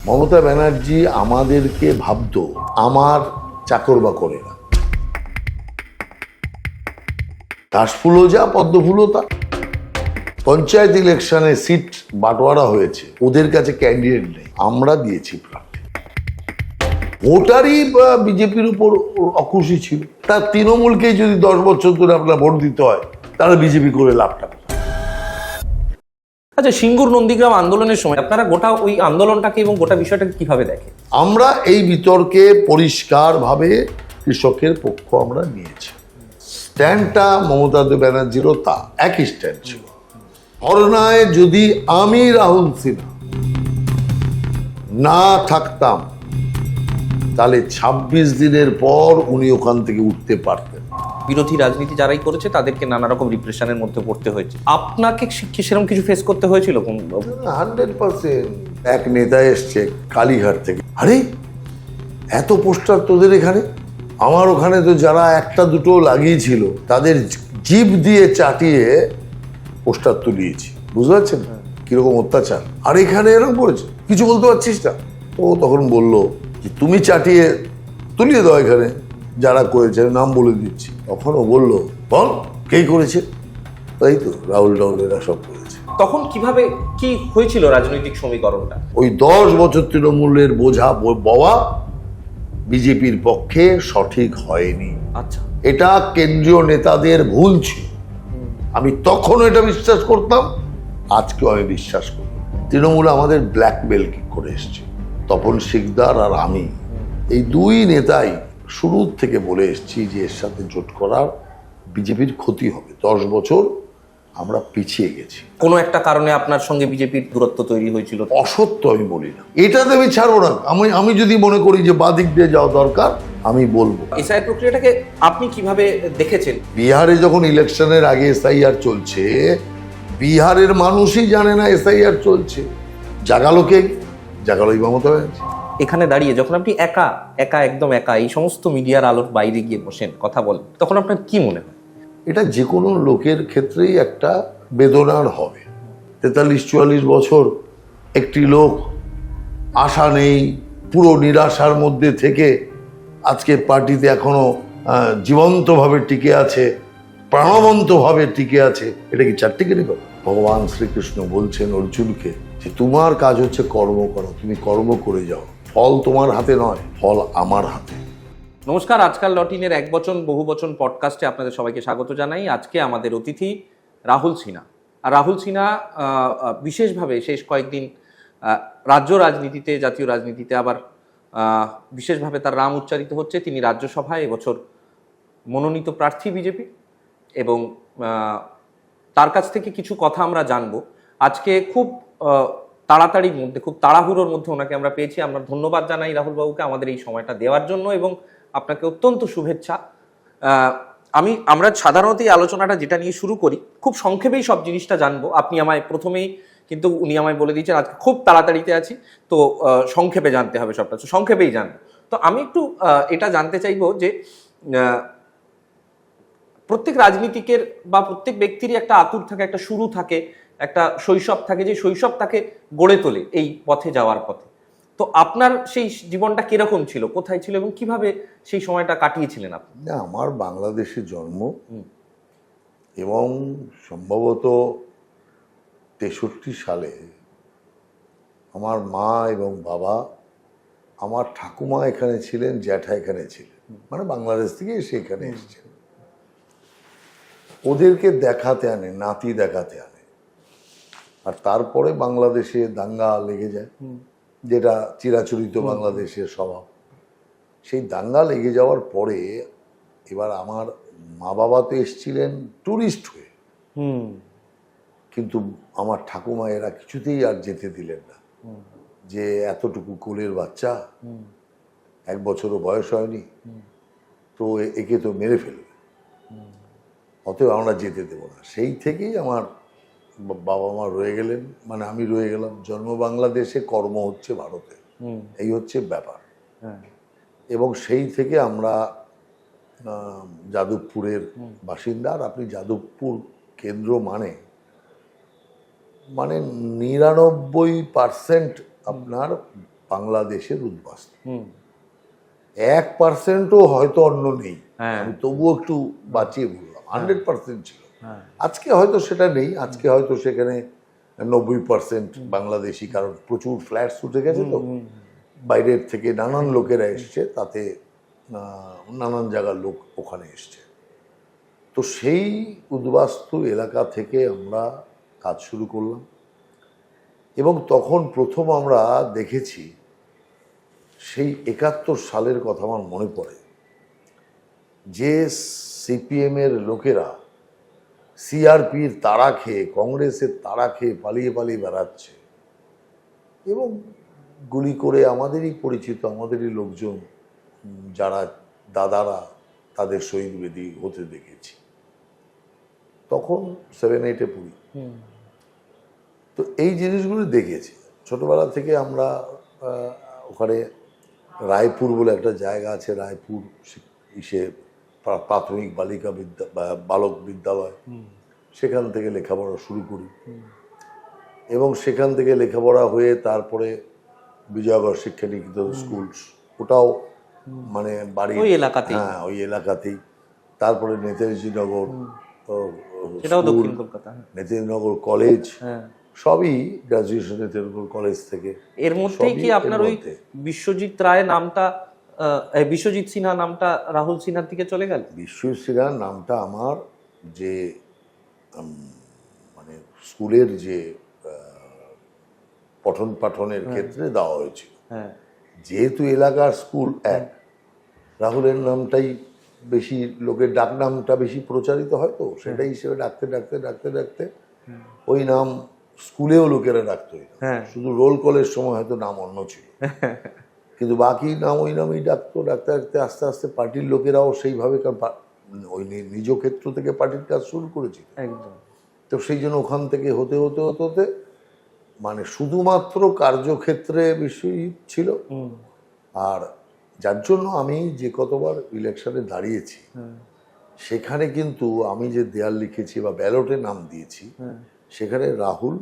মমতা ব্যানার্জি আমাদেরকে ভাবতো আমার চাকর বাকরে না। কাশফুলও যা পদ্মফুলও তা। পঞ্চায়েত ইলেকশনে সিট বাটোয়ারা হয়েছে, ওদের কাছে ক্যান্ডিডেট নেই, আমরা দিয়েছি প্রার্থী। ভোটারই বিজেপির উপর অখুশি ছিল। তার তৃণমূলকেই যদি 10 বছর ধরে আপনার ভোট দিতে হয়, তাহলে বিজেপি করে লাভটা। আচ্ছা, সিঙ্গুর নন্দীগ্রাম আন্দোলনের সময় আপনারা গোটা ওই আন্দোলনটাকে এবং গোটা বিষয়টাকে কিভাবে দেখেন? আমরা এই বিতর্কে পরিষ্কারভাবে কৃষকের পক্ষ আমরা নিয়েছি। স্ট্যান্ডটা মমতা ব্যানার্জিরও তা একই স্ট্যান্ড ছিল। ধর্নায় যদি আমি রাহুল সিনহা না থাকতাম, তাহলে 26 দিনের পর উনি ওখান থেকে উঠতে পারতেন। বিরোধী রাজনীতি যারাই করেছে তাদেরকে নানা রকম রিপ্রেশনের মধ্যে পড়তে হয়েছে। আপনাকে সেরকম কিছু ফেস করতে হয়েছিল? 100%। এক নেতা এসছে কালীঘাট থেকে, আরে এত পোস্টার তোদের এখানে? আমার ওখানে তো যারা একটা দুটো লাগিয়েছিল তাদের জিভ দিয়ে চাটিয়ে পোস্টার তুলিয়েছি। বুঝতে পারছেন কিরকম অত্যাচার? আর এখানে এরকম করেছে, কিছু বলতে পারছিস না। তো তখন বললো যে তুমি চাটিয়ে তুলিয়ে দাও এখানে যারা করেছে, নাম বলে দিচ্ছি। তখন ও বললো বল কে করেছে? তাই তো রাহুল এরা সব করেছে। তখন কিভাবে কি হয়েছিল রাজনৈতিক সমীকরণটা? ওই 10 বছর তৃণমূলের বোঝা বওয়া বিজেপির পক্ষে সঠিক হয়নি। আচ্ছা, এটা কেন্দ্রীয় নেতাদের ভুল ছিল। আমি তখন এটা বিশ্বাস করতাম, আজকেও আমি বিশ্বাস করি। তৃণমূল আমাদের ব্ল্যাকমেল করে এসছে। তপন শিকদার আর আমি, এই দুই নেতাই শুরু থেকে বলে এসছি যে এর সাথে জোট করার বিজেপির ক্ষতি হবে। 10 বছর আমরা পিছিয়ে গেছি। কোনো একটা কারণে আপনার সঙ্গে বিজেপির দূরত্ব তৈরি হয়েছিল? অসত্য আমি বলি না, এটাতে আমি ছাড়বো না। আমি যদি মনে করি যে বাদিক দিয়ে যাওয়া দরকার, আমি বলবো। এসআইআর প্রক্রিয়াটাকে আপনি কিভাবে দেখেছেন? বিহারে যখন ইলেকশনের আগে এসআইআর চলছে, বিহারের মানুষই জানে না এসআইআর চলছে। জাগালোই মমতা ব্যানার্জি। এখানে দাঁড়িয়ে যখন আপনি একা একদম একা এই সমস্ত মিডিয়ার আলোর বাইরে গিয়ে বসেন, কথা বলেন, তখন আপনার কি মনে হয়? এটা যে কোনো লোকের ক্ষেত্রেই একটা বেদনার হবে। 43-44 বছর একটি লোক আশা নেই, পুরো নিরাশার মধ্যে থেকে আজকে পার্টিতে এখনো জীবন্তভাবে টিকে আছে, প্রাণবন্তভাবে টিকে আছে। এটা কি চারটিখানি কথা? ভগবান শ্রীকৃষ্ণ বলছেন অর্জুনকে যে তোমার কাজ হচ্ছে কর্ম করো, তুমি কর্ম করে যাও, ফল তোমার হাতে নয়, ফল আমার হাতে। নমস্কার, আজকাল ডট-ইনের এক বচন বহু বচন পডকাস্টে আপনাদের সবাইকে স্বাগত জানাই। আজকে আমাদের অতিথি রাহুল সিনহা। আর রাহুল সিনহা বিশেষভাবে শেষ কয়েকদিন রাজ্য রাজনীতিতে, জাতীয় রাজনীতিতে আবার বিশেষভাবে তার নাম উচ্চারিত হচ্ছে। তিনি রাজ্যসভায় এবছর মনোনীত প্রার্থী বিজেপি, এবং তার কাছ থেকে কিছু কথা আমরা জানবো। আজকে খুব তাড়াতাড়ির মধ্যে, খুব তাড়াহুড়োর মধ্যে ওনাকে আমরা পেয়েছি। আমরা ধন্যবাদ জানাই রাহুল বাবুকে আমাদের এই সময়টা দেওয়ার জন্য, এবং আপনাকে অত্যন্ত শুভেচ্ছা। আমরা সাধারণত এই আলোচনাটা যেটা নিয়ে শুরু করি, খুব সংক্ষেপেই সব জিনিসটা জানবো। আপনি আমায় প্রথমেই, কিন্তু উনি আমায় বলে দিয়েছেন আজকে খুব তাড়াতাড়িতে আছি, তো সংক্ষেপে জানতে হবে সবটা, তো সংক্ষেপেই জানবো। তো আমি একটু এটা জানতে চাইবো যে প্রত্যেক রাজনীতিকের বা প্রত্যেক ব্যক্তিরই একটা আতুর থাকে, একটা শুরু থাকে, একটা শৈশব থাকে, যে শৈশব তাকে গড়ে তোলে এই পথে যাওয়ার পথে। তো আপনার সেই জীবনটা কিরকম ছিল, কোথায় ছিল, এবং কিভাবে সেই সময়টা কাটিয়েছিলেন আপনি? না, আমার বাংলাদেশে জন্ম, এবং সম্ভবত 63 সালে আমার মা এবং বাবা, আমার ঠাকুমা এখানে ছিলেন, জ্যাঠা এখানে ছিলেন, মানে বাংলাদেশ থেকে এসে এখানে এসেছেন। ওদেরকে দেখাতে আনে, নাতি দেখাতে আনে। আর তারপরে বাংলাদেশে দাঙ্গা লেগে যায়, যেটা চিরাচরিত বাংলাদেশের স্বভাব। সেই দাঙ্গা লেগে যাওয়ার পরে এবার আমার মা বাবা তো এসেছিলেন টুরিস্ট হয়ে, কিন্তু আমার ঠাকুমা এরা কিছুতেই আর যেতে দিলেন না, যে এতটুকু কোলের বাচ্চা, 1 বছরও বয়স হয়নি, তো একে তো মেরে ফেলবে, অতএব আমরা যেতে দেবো না। সেই থেকেই আমার বাবা মা রয়ে গেলেন, মানে আমি রয়ে গেলাম। জন্ম বাংলাদেশে, কর্ম হচ্ছে ভারতে, এই হচ্ছে ব্যাপার। এবং সেই থেকে আমরা যাদবপুরের বাসিন্দা। আর আপনি যাদবপুর কেন্দ্র মানে 99% আপনার বাংলাদেশের উদ্বাস্তু। হুম 1%ও হয়তো অন্য নেই, হ্যাঁ আমি তবুও একটু বাঁচিয়ে বললাম, 100% ছিল। হ্যাঁ আজকে হয়তো সেটা নেই, আজকে হয়তো সেখানে 90% বাংলাদেশি, কারণ প্রচুর ফ্ল্যাটস উঠে গেছে তো, বাইরের থেকে নানান লোকেরা এসছে, তাতে নানান জায়গার লোক ওখানে এসছে। তো সেই উদ্বাস্তু এলাকা থেকে আমরা কাজ শুরু করলাম, এবং তখন প্রথম আমরা দেখেছি, সেই 71 সালের কথা আমার মনে পড়ে, যে সিপিএমের লোকেরা সিআরপির তাড়া খেয়ে, কংগ্রেসের তাড়া খেয়ে পালিয়ে পালিয়ে বেড়াচ্ছে, এবং গুলি করে আমাদেরই পরিচিত, আমাদেরই লোকজন যারা দাদারা, তাদের শহীদ বেদি হতে দেখেছি। তখন 7-8-এ পড়ি। তো এই জিনিসগুলো দেখেছি ছোটবেলা থেকে আমরা। ওখানে রায়পুর বলে একটা জায়গা আছে, রায়পুর ইসে প্রাথমিক বালিকা বালক বিদ্যালয়, সেখান থেকে লেখাপড়া শুরু করি, এবং সেখান থেকে লেখাপড়া হয়ে তারপরে বিজয়গড় শিক্ষা নিকেতন স্কুল, ওটাও মানে বাড়ি, ওই এলাকাতেই। হ্যাঁ ওই এলাকাতেই। তারপরে নেতাজি নগর সেটাও স্কুল, দক্ষিণ কলকাতা। নেতাজি নগর কলেজ, হ্যাঁ সবই গ্রাজুয়েশন নেতাজি নগর কলেজ থেকে। এর মধ্যেই কি সবই আপনার এর ওই মধ্যে। বিশ্বজিৎ রায় নামটা বিশ্বজিৎ সিনহা নামটা রাহুল সিনহার দিকে চলে গেল? বিশ্বশ্রীরা নামটা আমার যে মানে স্কুলের যে পঠন পাঠনের ক্ষেত্রে দেওয়া হয়েছিল, হ্যাঁ যেহেতু এলাকার স্কুল এক, রাহুলের নামটাই বেশি, লোকের ডাক নামটা বেশি প্রচারিত হয়, তো সেটাই হিসেবে ডাকতে ডাকতে ডাকতে ডাকতে ওই নাম স্কুলেও লোকেরা ডাকতো। হ্যাঁ শুধু রোল কলের সময় হয়তো নাম অন্য ছিল, কিন্তু বাকি নাম ওই নামেই ডাকতো। ডাকতে ডাকতে আস্তে আস্তে পার্টির লোকেরাও সেইভাবে, ওই নিজ ক্ষেত্র থেকে পার্টির কাজ শুরু করেছিল। একদম। তো সেই জন্য ওখান থেকে হতে হতে হতে হতে মানে শুধুমাত্র কার্যক্ষেত্রে বিশ্বজিৎ ছিল। আর যার জন্য আমি যে কতবার ইলেকশনে দাঁড়িয়েছি, সেখানে কিন্তু আমি যে দেয়াল লিখেছি বা ব্যালটে নাম দিয়েছি, সেখানে রাহুল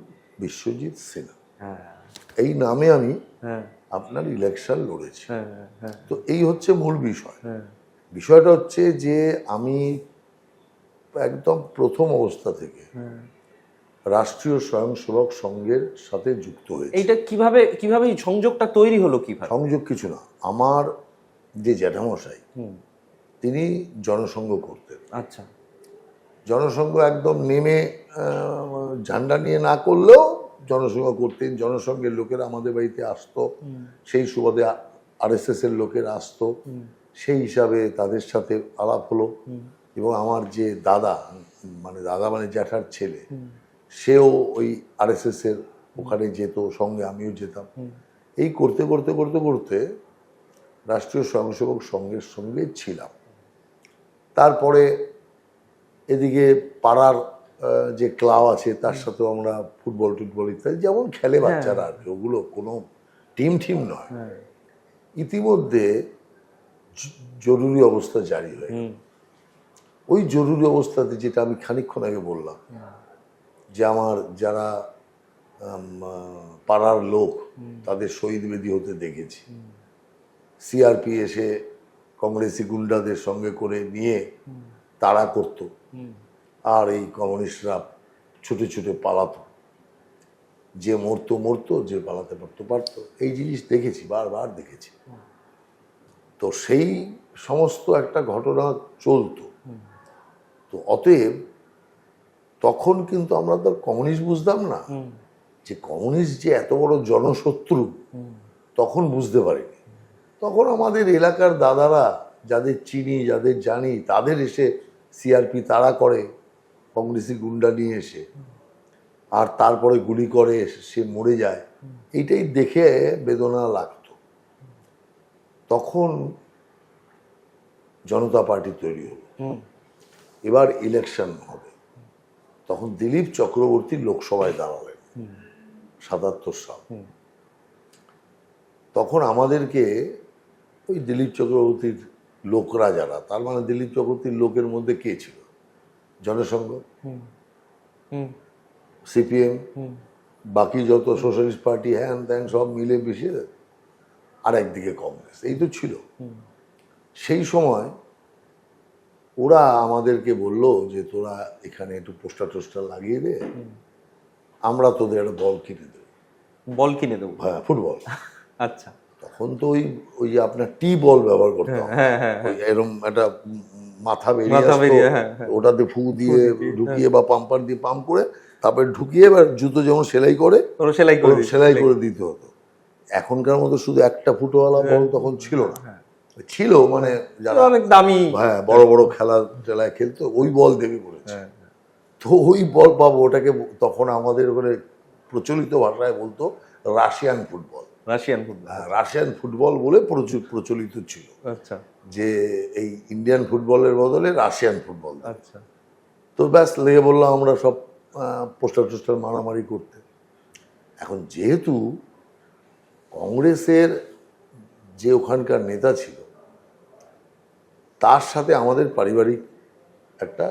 বিশ্বজিৎ সিনহা এই নামে আমি আপনার ইলেকশন লড়েছি। তো এই হচ্ছে মূল বিষয়। বিষয়টা হচ্ছে যে আমি একদম প্রথম অবস্থা থেকে রাষ্ট্রীয় স্বয়ংসেবক সংঘের সাথে যুক্ত হয়েছে। এইটা কিভাবে কিভাবে এই সংযোগটা তৈরি হলো কিভাবে? সংযোগ কিছু না, আমার যে জ্যাঠামশাই, তিনি জনসংঘ করতেন। আচ্ছা জনসংঘ একদম নেমে ঝান্ডা নিয়ে না করলেও জনসংঘ করতেন। জনসংঘের লোকেরা আমাদের বাড়িতে আসতো, সেই সুবাদে আরএসএস এর লোকেরা আসতো, সেই হিসাবে তাদের সাথে আলাপ হলো। এবং আমার যে দাদা মানে জ্যাঠার ছেলে, সেও ওই আরএসএস এর ওখানে যেত, সঙ্গে আমিও যেতাম। এই করতে করতে করতে করতে রাষ্ট্রীয় স্বয়ংসেবক সংঘের সঙ্গে ছিলাম। তারপরে এদিকে পাড়ার যে ক্লাব আছে, তার সাথেও আমরা ফুটবল টুটবল ইত্যাদি যেমন খেলে বাচ্চারা আর কি, ওগুলো কোনো টিম নয়। ইতিমধ্যে জরুরি অবস্থা জারি হয়ে গেল। ওই জরুরি অবস্থাতে, যেটা আমি খানিকক্ষণ আগে বললাম, যে আমার যারা পাড়ার লোক, তাদের শহীদ বেদি হতে দেখেছি, সিআরপি এসে কংগ্রেসি গুন্ডাদের সঙ্গে করে নিয়ে তাড়া করত, আর এই কমিউনিস্টরা ছুটে ছুটে পালাতো, যে মরতো, যে পালাতে পারতো। এই জিনিস দেখেছি, বারবার দেখেছি। তো সেই সমস্ত একটা ঘটনা চলতো। তো অতএব তখন কিন্তু আমরা তো কমিউনিস্ট বুঝতাম না, যে কমিউনিস্ট যে এত বড় জনশত্রু, তখন বুঝতে পারিনি। তখন আমাদের এলাকার দাদারা, যাদের চিনি, যাদের জানি, তাদের এসে সিআরপি তাড়া করে, কংগ্রেসি গুন্ডা নিয়ে এসে, আর তারপরে গুলি করে, সে মরে যায়, এইটাই দেখে বেদনা লাগতো। তখন জনতা পার্টি তৈরি হলো, এবার ইলেকশন হবে। তখন দিলীপ চক্রবর্তী লোকসভায় দাঁড়ালেন 77 সাল। তখন আমাদেরকে ওই দিলীপ চক্রবর্তীর লোকরা যারা, তার মানে দিলীপ চক্রবর্তীর লোকের মধ্যে কে ছিল? জনসংঘ, সিপিএম, বাকি যত সোশ্যালিস্ট পার্টি, হ্যান ত্যান সব মিলে মিশিয়ে আর একদিকে কংগ্রেস, এই তো ছিল। সেই সময় ওরা আমাদেরকে বলল যে তোরা এখানে একটু পোস্টার টোস্টার লাগিয়ে দে, আমরা তোদের একটা বল কিনে দেবো। বল কিনে দেবো? হ্যাঁ, ফুটবল। আচ্ছা। তখন তো ওই যে আপনার টি বল ব্যবহার করতাম, এরকম একটা মাথা বেরিয়ে আসতো, ওটাতে ফু দিয়ে ঢুকিয়ে বা পাম্পার দিয়ে পাম্প করে তারপরে ঢুকিয়ে এবার জুতো যেমন সেলাই করে সেলাই করে দিতে হতো। এখনকার মতো শুধু একটা ফুটওয়ালা বল তখন ছিল না, ছিল মানে যারা অনেক দামি, হ্যাঁ বড় বড় খেলা টেলায় খেলতো ওই বল দেবে বলেছে। তো ওই বল পাবো, ওটাকে তখন আমাদের ওখানে প্রচলিত ভাষায় বলতো রাশিয়ান ফুটবল। রাশিয়ান ফুটবল বলে প্রচুর প্রচলিত ছিল। আচ্ছা। যে এই ইন্ডিয়ান ফুটবলের বদলে রাশিয়ান ফুটবল। আচ্ছা। তো ব্যাস লেগে বললাম আমরা সব পোস্টার টোস্টার মারামারি করতে। এখন যেহেতু কংগ্রেসের যে ওখানকার নেতা ছিল তার সাথে আমাদের পারিবারিক একটা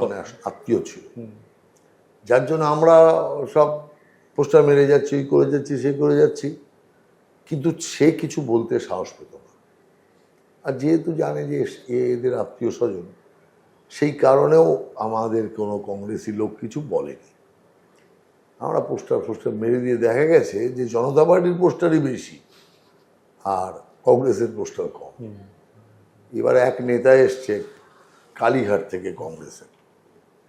মানে আত্মীয় ছিল, যার জন্য আমরা সব পোস্টার মেরে যাচ্ছি, করে যাচ্ছি, সে করে যাচ্ছি, কিন্তু সে কিছু বলতে সাহস পেত না। আর যেহেতু জানে যে এদের আত্মীয় স্বজন, সেই কারণেও আমাদের কোনো কংগ্রেসি লোক কিছু বলেনি। আমরা পোস্টার মেরে দিয়ে দেখা গেছে যে জনতা পার্টির পোস্টারই বেশি আর কংগ্রেসের পোস্টার কম। এবার এক নেতা এসছে কালীঘাট থেকে কংগ্রেসের,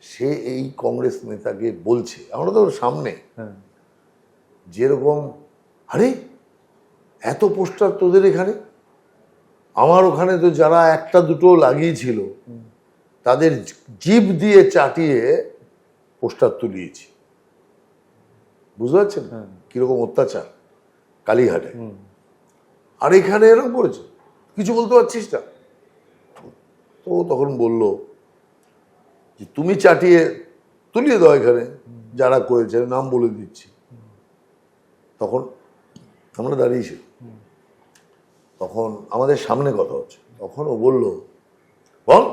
সে এই কংগ্রেস নেতাকে বলছে, আমরা তো সামনে, যেরকম আরে এত পোস্টার তোদের এখানে, আমার ওখানে তো যারা একটা দুটো লাগিয়েছিল তাদের জিভ দিয়ে চাটিয়ে পোস্টার তুলিয়েছি। বুঝতে পারছেন কিরকম অত্যাচার কালীঘাটে, আর এখানে এরকম করেছে, কিছু বলতে পারছিস না। তো তখন বলল যে তুমি চাটিয়ে তুলিয়ে দাও এখানে যারা করেছে, নাম বলে দিচ্ছি। তখন আমরা দাঁড়িয়েছি, তখন আমাদের সামনে কথা হচ্ছে, তখন ও বলল বল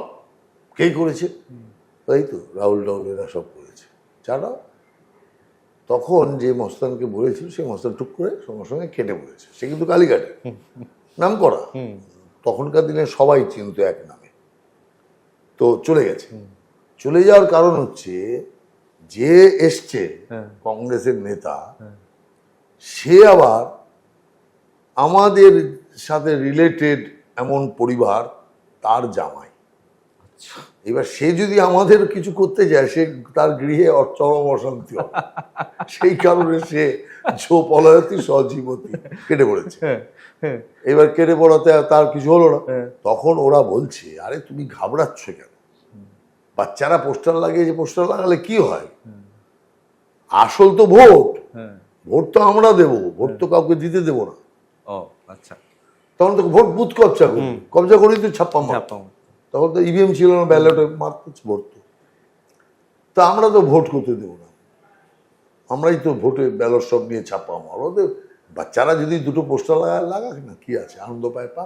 কে করেছে? তাই তো রাহুল এরা সব করেছে, চাটা। তখন যে মস্তানকে বলেছিল সেই মস্তান টুক করে সঙ্গে সঙ্গে কেটে পড়েছে। সে কিন্তু কালীঘাটে নাম করা, তখনকার দিনে সবাই চিনত এক নামে। তো চলে গেছে। চলে যাওয়ার কারণ হচ্ছে যে এসছে কংগ্রেসের নেতা, সে আবার আমাদের সাথে রিলেটেড এমন পরিবার, তার জামাই। এবার সে যদি আমাদের কিছু করতে যায়, সে তার গৃহে চরম অশান্তি হবে। সেই কারণে সে পলায়তী সজীবতী কেটে পড়েছে। এবার কেটে পড়াতে তার কিছু হলো না। তখন ওরা বলছে আরে তুমি ঘাবড়াচ্ছ কেন, বাচ্চারা পোস্টার লাগিয়েছে, পোস্টার লাগালে কি হয়, আসল তো ভোট, ভোট তো আমরা দেবো, ভোট তো কাউকে দিতে দেবো না। আচ্ছা। তখন তো ভোট বুথ কবজা করেই তো ছাপ্পা মার, তখন তো ইভিএম ছিল না, ব্যালটে মারতো ভোট। তো আমরা তো ভোট করতে দেবো না, আমরাই তো ভোটে ব্যালট সব নিয়ে ছাপ্পা মার। ওদের বাচ্চারা যদি দুটো পোস্টার লাগাক না, কি আছে, আনন্দ পায় পা,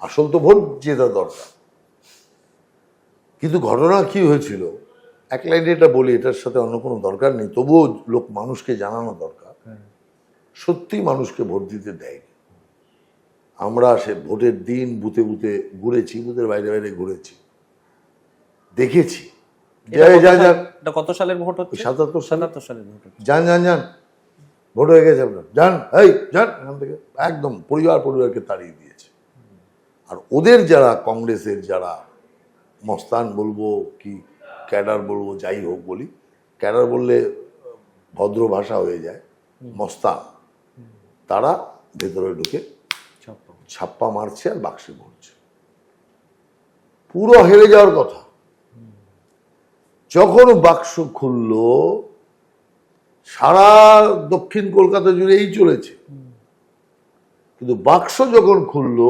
আসল তো ভোট জেতা দরকার। কিন্তু ঘটনা কি হয়েছিল, এক লাইনে এটা বলি, এটার সাথে অন্য কোনো দরকার নেই, তবুও মানুষকে জানানো দরকার। সত্যি মানুষকে ভোট দিতে দেয়নি। আমরা সে ভোটের দিন বুথে বুথে ঘুরেছি, বুথের বাইরে বাইরে ঘুরেছি, দেখেছি। কত সালের ভোট হচ্ছে? 77 সালের ভোট। যান যান যান, ভোট হয়ে গেছে আপনার, যান এই যান এখান থেকে, একদম পরিবারকে তাড়িয়ে দিয়েছে। আর ওদের যারা কংগ্রেসের যারা মস্তান বলবো কি ক্যাডার বলবো, যাই হোক বলি, ক্যাডার বললে ভদ্র ভাষা হয়ে যায়, মস্তান, তারা ভেতরে ঢুকে ছাপ্পা মারছে আর বাক্সে ভরছে। পুরো হেরে যাওয়ার কথা। যখন বাক্স খুলল, সারা দক্ষিণ কলকাতা জুড়ে এই চলেছে, কিন্তু বাক্স যখন খুলল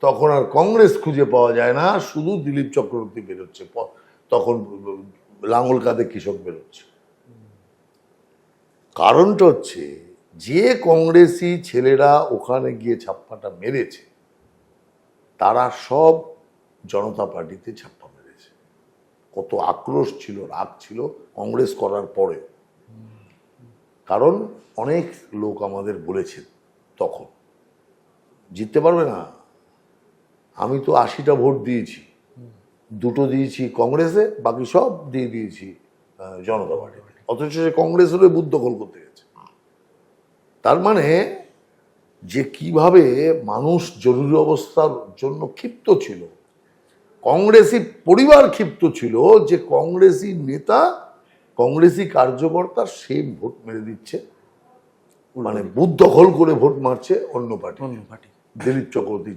তখন আর কংগ্রেস খুঁজে পাওয়া যায় না, শুধু দিলীপ চক্রবর্তী বেরোচ্ছে, তখন লাঙল কাঁধে কৃষক বেরোচ্ছে। কারণটা হচ্ছে যে কংগ্রেসি ছেলেরা ওখানে গিয়ে ছাপ্পাটা মেরেছে, তারা সব জনতা পার্টিতে ছাপ্পা মেরেছে। কত আক্রোশ ছিল, রাগ ছিল কংগ্রেস করার পরে। কারণ অনেক লোক আমাদের বলেছে তখন জিততে পারবে না। আমি তো 80টা ভোট দিয়েছি, 2টো দিয়েছি কংগ্রেসে, বাকি সব দিয়ে দিয়েছি জনতা পার্টি। অথচ সে কংগ্রেসের বুথ দখল করতে গেছে। তার মানে যে কিভাবে মানুষ জরুরি অবস্থার জন্য ক্ষিপ্ত ছিল, কংগ্রেসি পরিবার ক্ষিপ্ত ছিল যে কংগ্রেসি নেতা, কংগ্রেসি কার্যকর্তা সে ভোট মেরে দিচ্ছে, মানে বুথ দখল করে ভোট মারছে অন্য পার্টি। দিলীপ চক্রবর্তী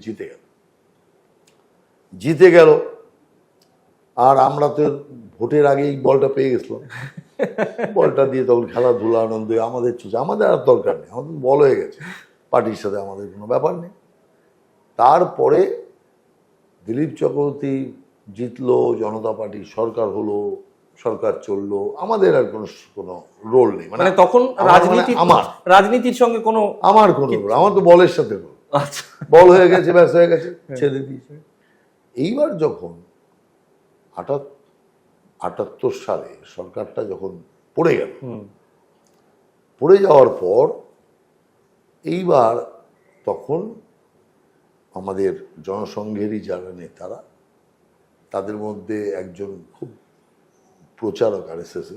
জিতে গেল। আর আমরা তো ভোটের আগেই বলটা পেয়ে গেছিলাম। বলটা দিয়ে তখন খেলাধুলা আনন্দ আমাদের চলছে, আমাদের আর দরকার নেই, আমাদের বল হয়ে গেছে, পার্টির সাথে আমাদের কোনো ব্যাপার নেই। তারপরে দিলীপ চক্রবর্তী জিতলো, জনতা পার্টি সরকার হলো, সরকার চললো, আমাদের আর কোনো রোল নেই। মানে তখন রাজনীতির সঙ্গে কোনো আমার রোল, আমার তো বলের সাথে রোল। আচ্ছা, বল হয়ে গেছে, ব্যাস হয়ে গেছে, ছেড়ে দিয়েছে। এইবার যখন 78 সালে সরকারটা যখন পড়ে গেল, পড়ে যাওয়ার পর এইবার তখন আমাদের জনসংঘেরই যারা নেতারা, তাদের মধ্যে একজন খুব প্রচারক RSS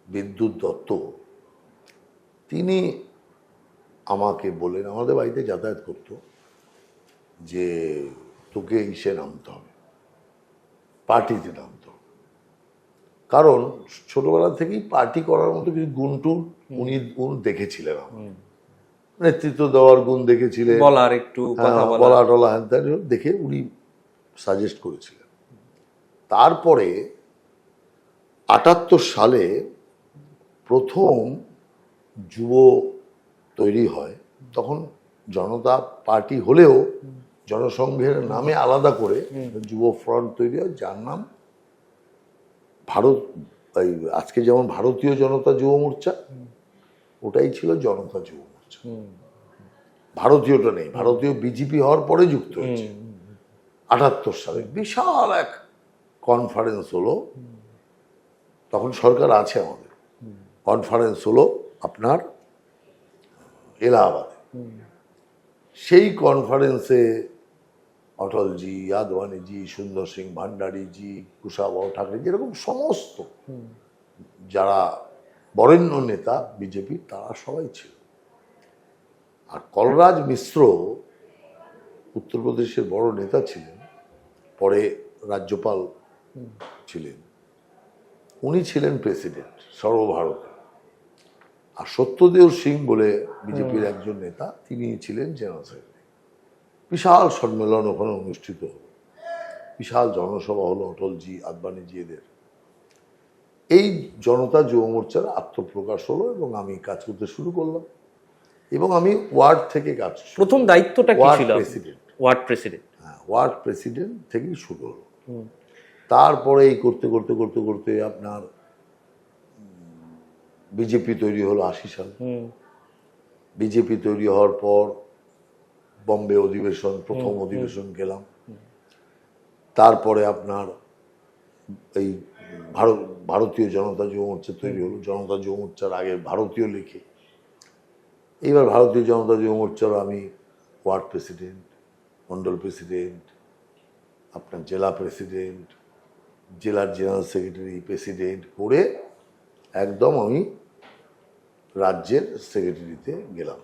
বিদ্যুৎ দত্ত, তিনি আমাকে বললেন, আমাদের বাড়িতে যাতায়াত করতো, যে তোকে ইসে নামতে হবে, পার্টিতে নামতে হবে। কারণ ছোটবেলা থেকেই পার্টি করার মতো কিছু গুণ উনি দেখেছিলেন, নেতৃত্ব দেওয়ার গুণ দেখেছিলেন, বলার একটু বলা টলা হ্যান ত্যান দেখে উনি সাজেস্ট করেছিলেন। তারপরে 78 সালে প্রথম যুব তৈরি হয়, তখন জনতা পার্টি হলেও জনসংঘের নামে আলাদা করে যুব ফ্রন্ট তৈরি হয়, যার নাম আজকে যেমন ভারতীয় জনতা যুব মোর্চা, ওটাই ছিল জনতা যুব মোর্চা। ভারতীয়টা নেই, ভারতীয় বিজেপি হওয়ার পরে যুক্ত হয়েছে। 78 সালে বিশাল এক কনফারেন্স হলো, তখন সরকার আছে আমাদের, কনফারেন্স হলো আপনার এলাহাবাদে। সেই কনফারেন্সে অটলজি, আদবানিজি, সুন্দর সিং ভান্ডারীজি, কুশাভাও ঠাকুর, যেরকম সমস্ত যারা বরেণ্য নেতা বিজেপি, তারা সবাই ছিল। আর কলরাজ মিশ্র উত্তরপ্রদেশের বড় নেতা ছিলেন, পরে রাজ্যপাল ছিলেন, উনি ছিলেন প্রেসিডেন্ট সর্বভারতে। আর সত্যদেও সিং বলে বিজেপির একজন নেতা, তিনি ছিলেন জেনারেল সেক্রেটারি। বিশাল সম্মেলন ওখানে অনুষ্ঠিত হলো, বিশাল জনসভা হলো অটলজি, আদবানিজি এদের। এই জনতা যুব মোর্চার আত্মপ্রকাশ হলো এবং আমি কাজ করতে শুরু করলাম। এবং আমি ওয়ার্ড থেকে কাজ, প্রথম দায়িত্বটা কি ছিল? প্রেসিডেন্ট। Word president. হ্যাঁ, ওয়ার্ড প্রেসিডেন্ট থেকেই শুরু হলো। তারপরে এই করতে করতে করতে করতে আপনার বিজেপি তৈরি হলো 80 সালে। বিজেপি তৈরি হওয়ার পর বম্বে অধিবেশন, প্রথম অধিবেশন গেলাম। তারপরে আপনার এই ভারতীয় জনতা যুব মোর্চা তৈরি হলো। জনতা যুব মোর্চার আগে ভারতীয় লিখে, এইবার ভারতীয় জনতা যুব মোর্চার আমি ওয়ার্ড প্রেসিডেন্ট, মন্ডল প্রেসিডেন্ট, আপনার জেলা প্রেসিডেন্ট, জেলার জেনারেল সেক্রেটারি, প্রেসিডেন্ট করে একদম আমি রাজ্যের সেক্রেটারিতে গেলাম।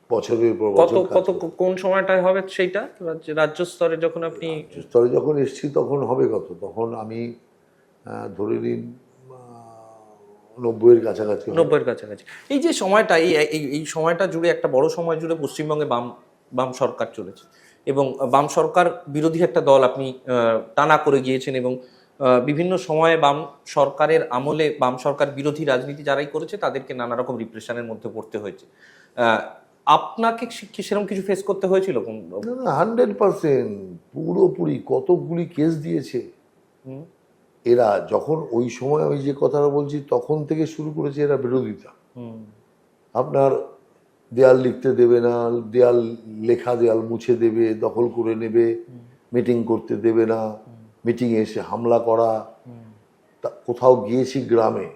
বছরের পর বছর কত কোন সময়টায় হবে সেইটা? রাজ্য স্তরে যখন আপনি স্তরে যখন এসেছি তখন হবে কত, তখন আমি ধরে নিন 90-এর কাছাকাছি। 90-এর কাছাকাছি। এই যে সময়টা, এই সময়টা জুড়ে, একটা বড় সময় জুড়ে পশ্চিমবঙ্গে বাম সরকার চলেছে এবং বাম সরকার বিরোধী একটা দল আপনি টানা করে গিয়েছেন এবং বিভিন্ন সময়ে বাম সরকারের আমলে বাম সরকার বিরোধী রাজনীতি যারাই করেছে তাদেরকে নানা রকম রিপ্রেশনের মধ্যে পড়তে হয়েছে। আপনাকে সেরকম কিছু ফেস করতে হয়েছিল? 100% পুরোপুরি কতগুলি কেস দিয়েছে এরা। যখন ওই সময় আমি যে কথাটা বলছি তখন থেকে শুরু করেছে এরা বিরোধিতা। আপনার দেয়াল লিখতে দেবে না, দেয়াল লেখা দেয়াল মুছে দেবে, দখল করে নেবে, মিটিং করতে দেবে না, মিটিংয়ে এসে হামলা করা। কোথাও গিয়েছি গ্রামে,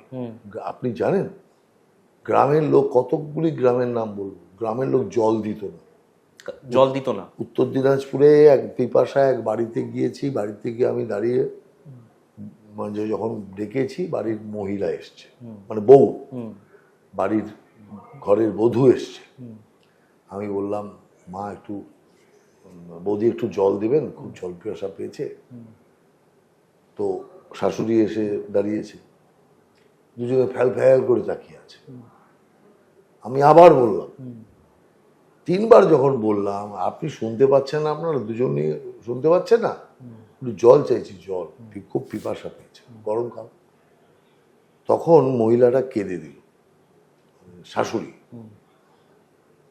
আপনি জানেন গ্রামের লোক, কতগুলি গ্রামের নাম বলবো, গ্রামের লোক জল দিত না। জল দিত না? উত্তর দিনাজপুরে এক পিপাসায় এক বাড়িতে গিয়েছি, বাড়িতে গিয়ে আমি দাঁড়িয়ে মানে যখন ডেকেছি, বাড়ির মহিলা এসছে, মানে বউ, বাড়ির ঘরের বধূ এসছে। আমি বললাম, মা একটু, বৌদি একটু জল দিবেন, খুব জল পিপাসা পেয়েছে। তো শাশুড়ি এসে দাঁড়িয়েছে, দুজনে ফ্যাল ফ্যাল করে তাকিয়ে আছে। আমি আবার বললাম, 3 বার যখন বললাম, আপনি শুনতে পাচ্ছেন না, আপনারা দুজনে শুনতে পাচ্ছেন না, একটু জল চাইছি, জল, খুব পিপাসা পেয়েছে, গরমকাল। তখন মহিলাটা কেঁদে দিল, শাশুড়ি।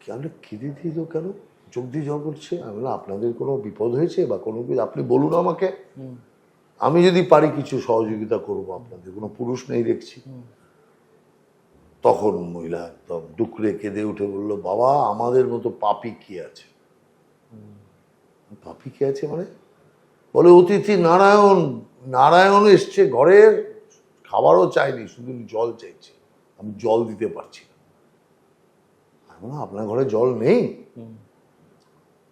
কেন কেঁদে দিল, কেন চোখ দিয়ে জল পড়ছে? আমি বললাম, আপনাদের কোনো বিপদ হয়েছে বা কোনো কিছু, আপনি বলুন আমাকে, আমি যদি পারি কিছু সহযোগিতা করবো আপনাদের, কোনো পুরুষ নেই দেখছি। তখন মহিলা একদম ডুকরে কেঁদে উঠে বলল, বাবা, আমাদের মতো পাপী কি আছে? পাপী কি আছে মানে? বলে, অতিথি নারায়ণ, নারায়ণ এসছে ঘরের, খাবারও চাইনি, শুধু জল চাইছে, আমি জল দিতে পারছি না। আপনার ঘরে জল নেই?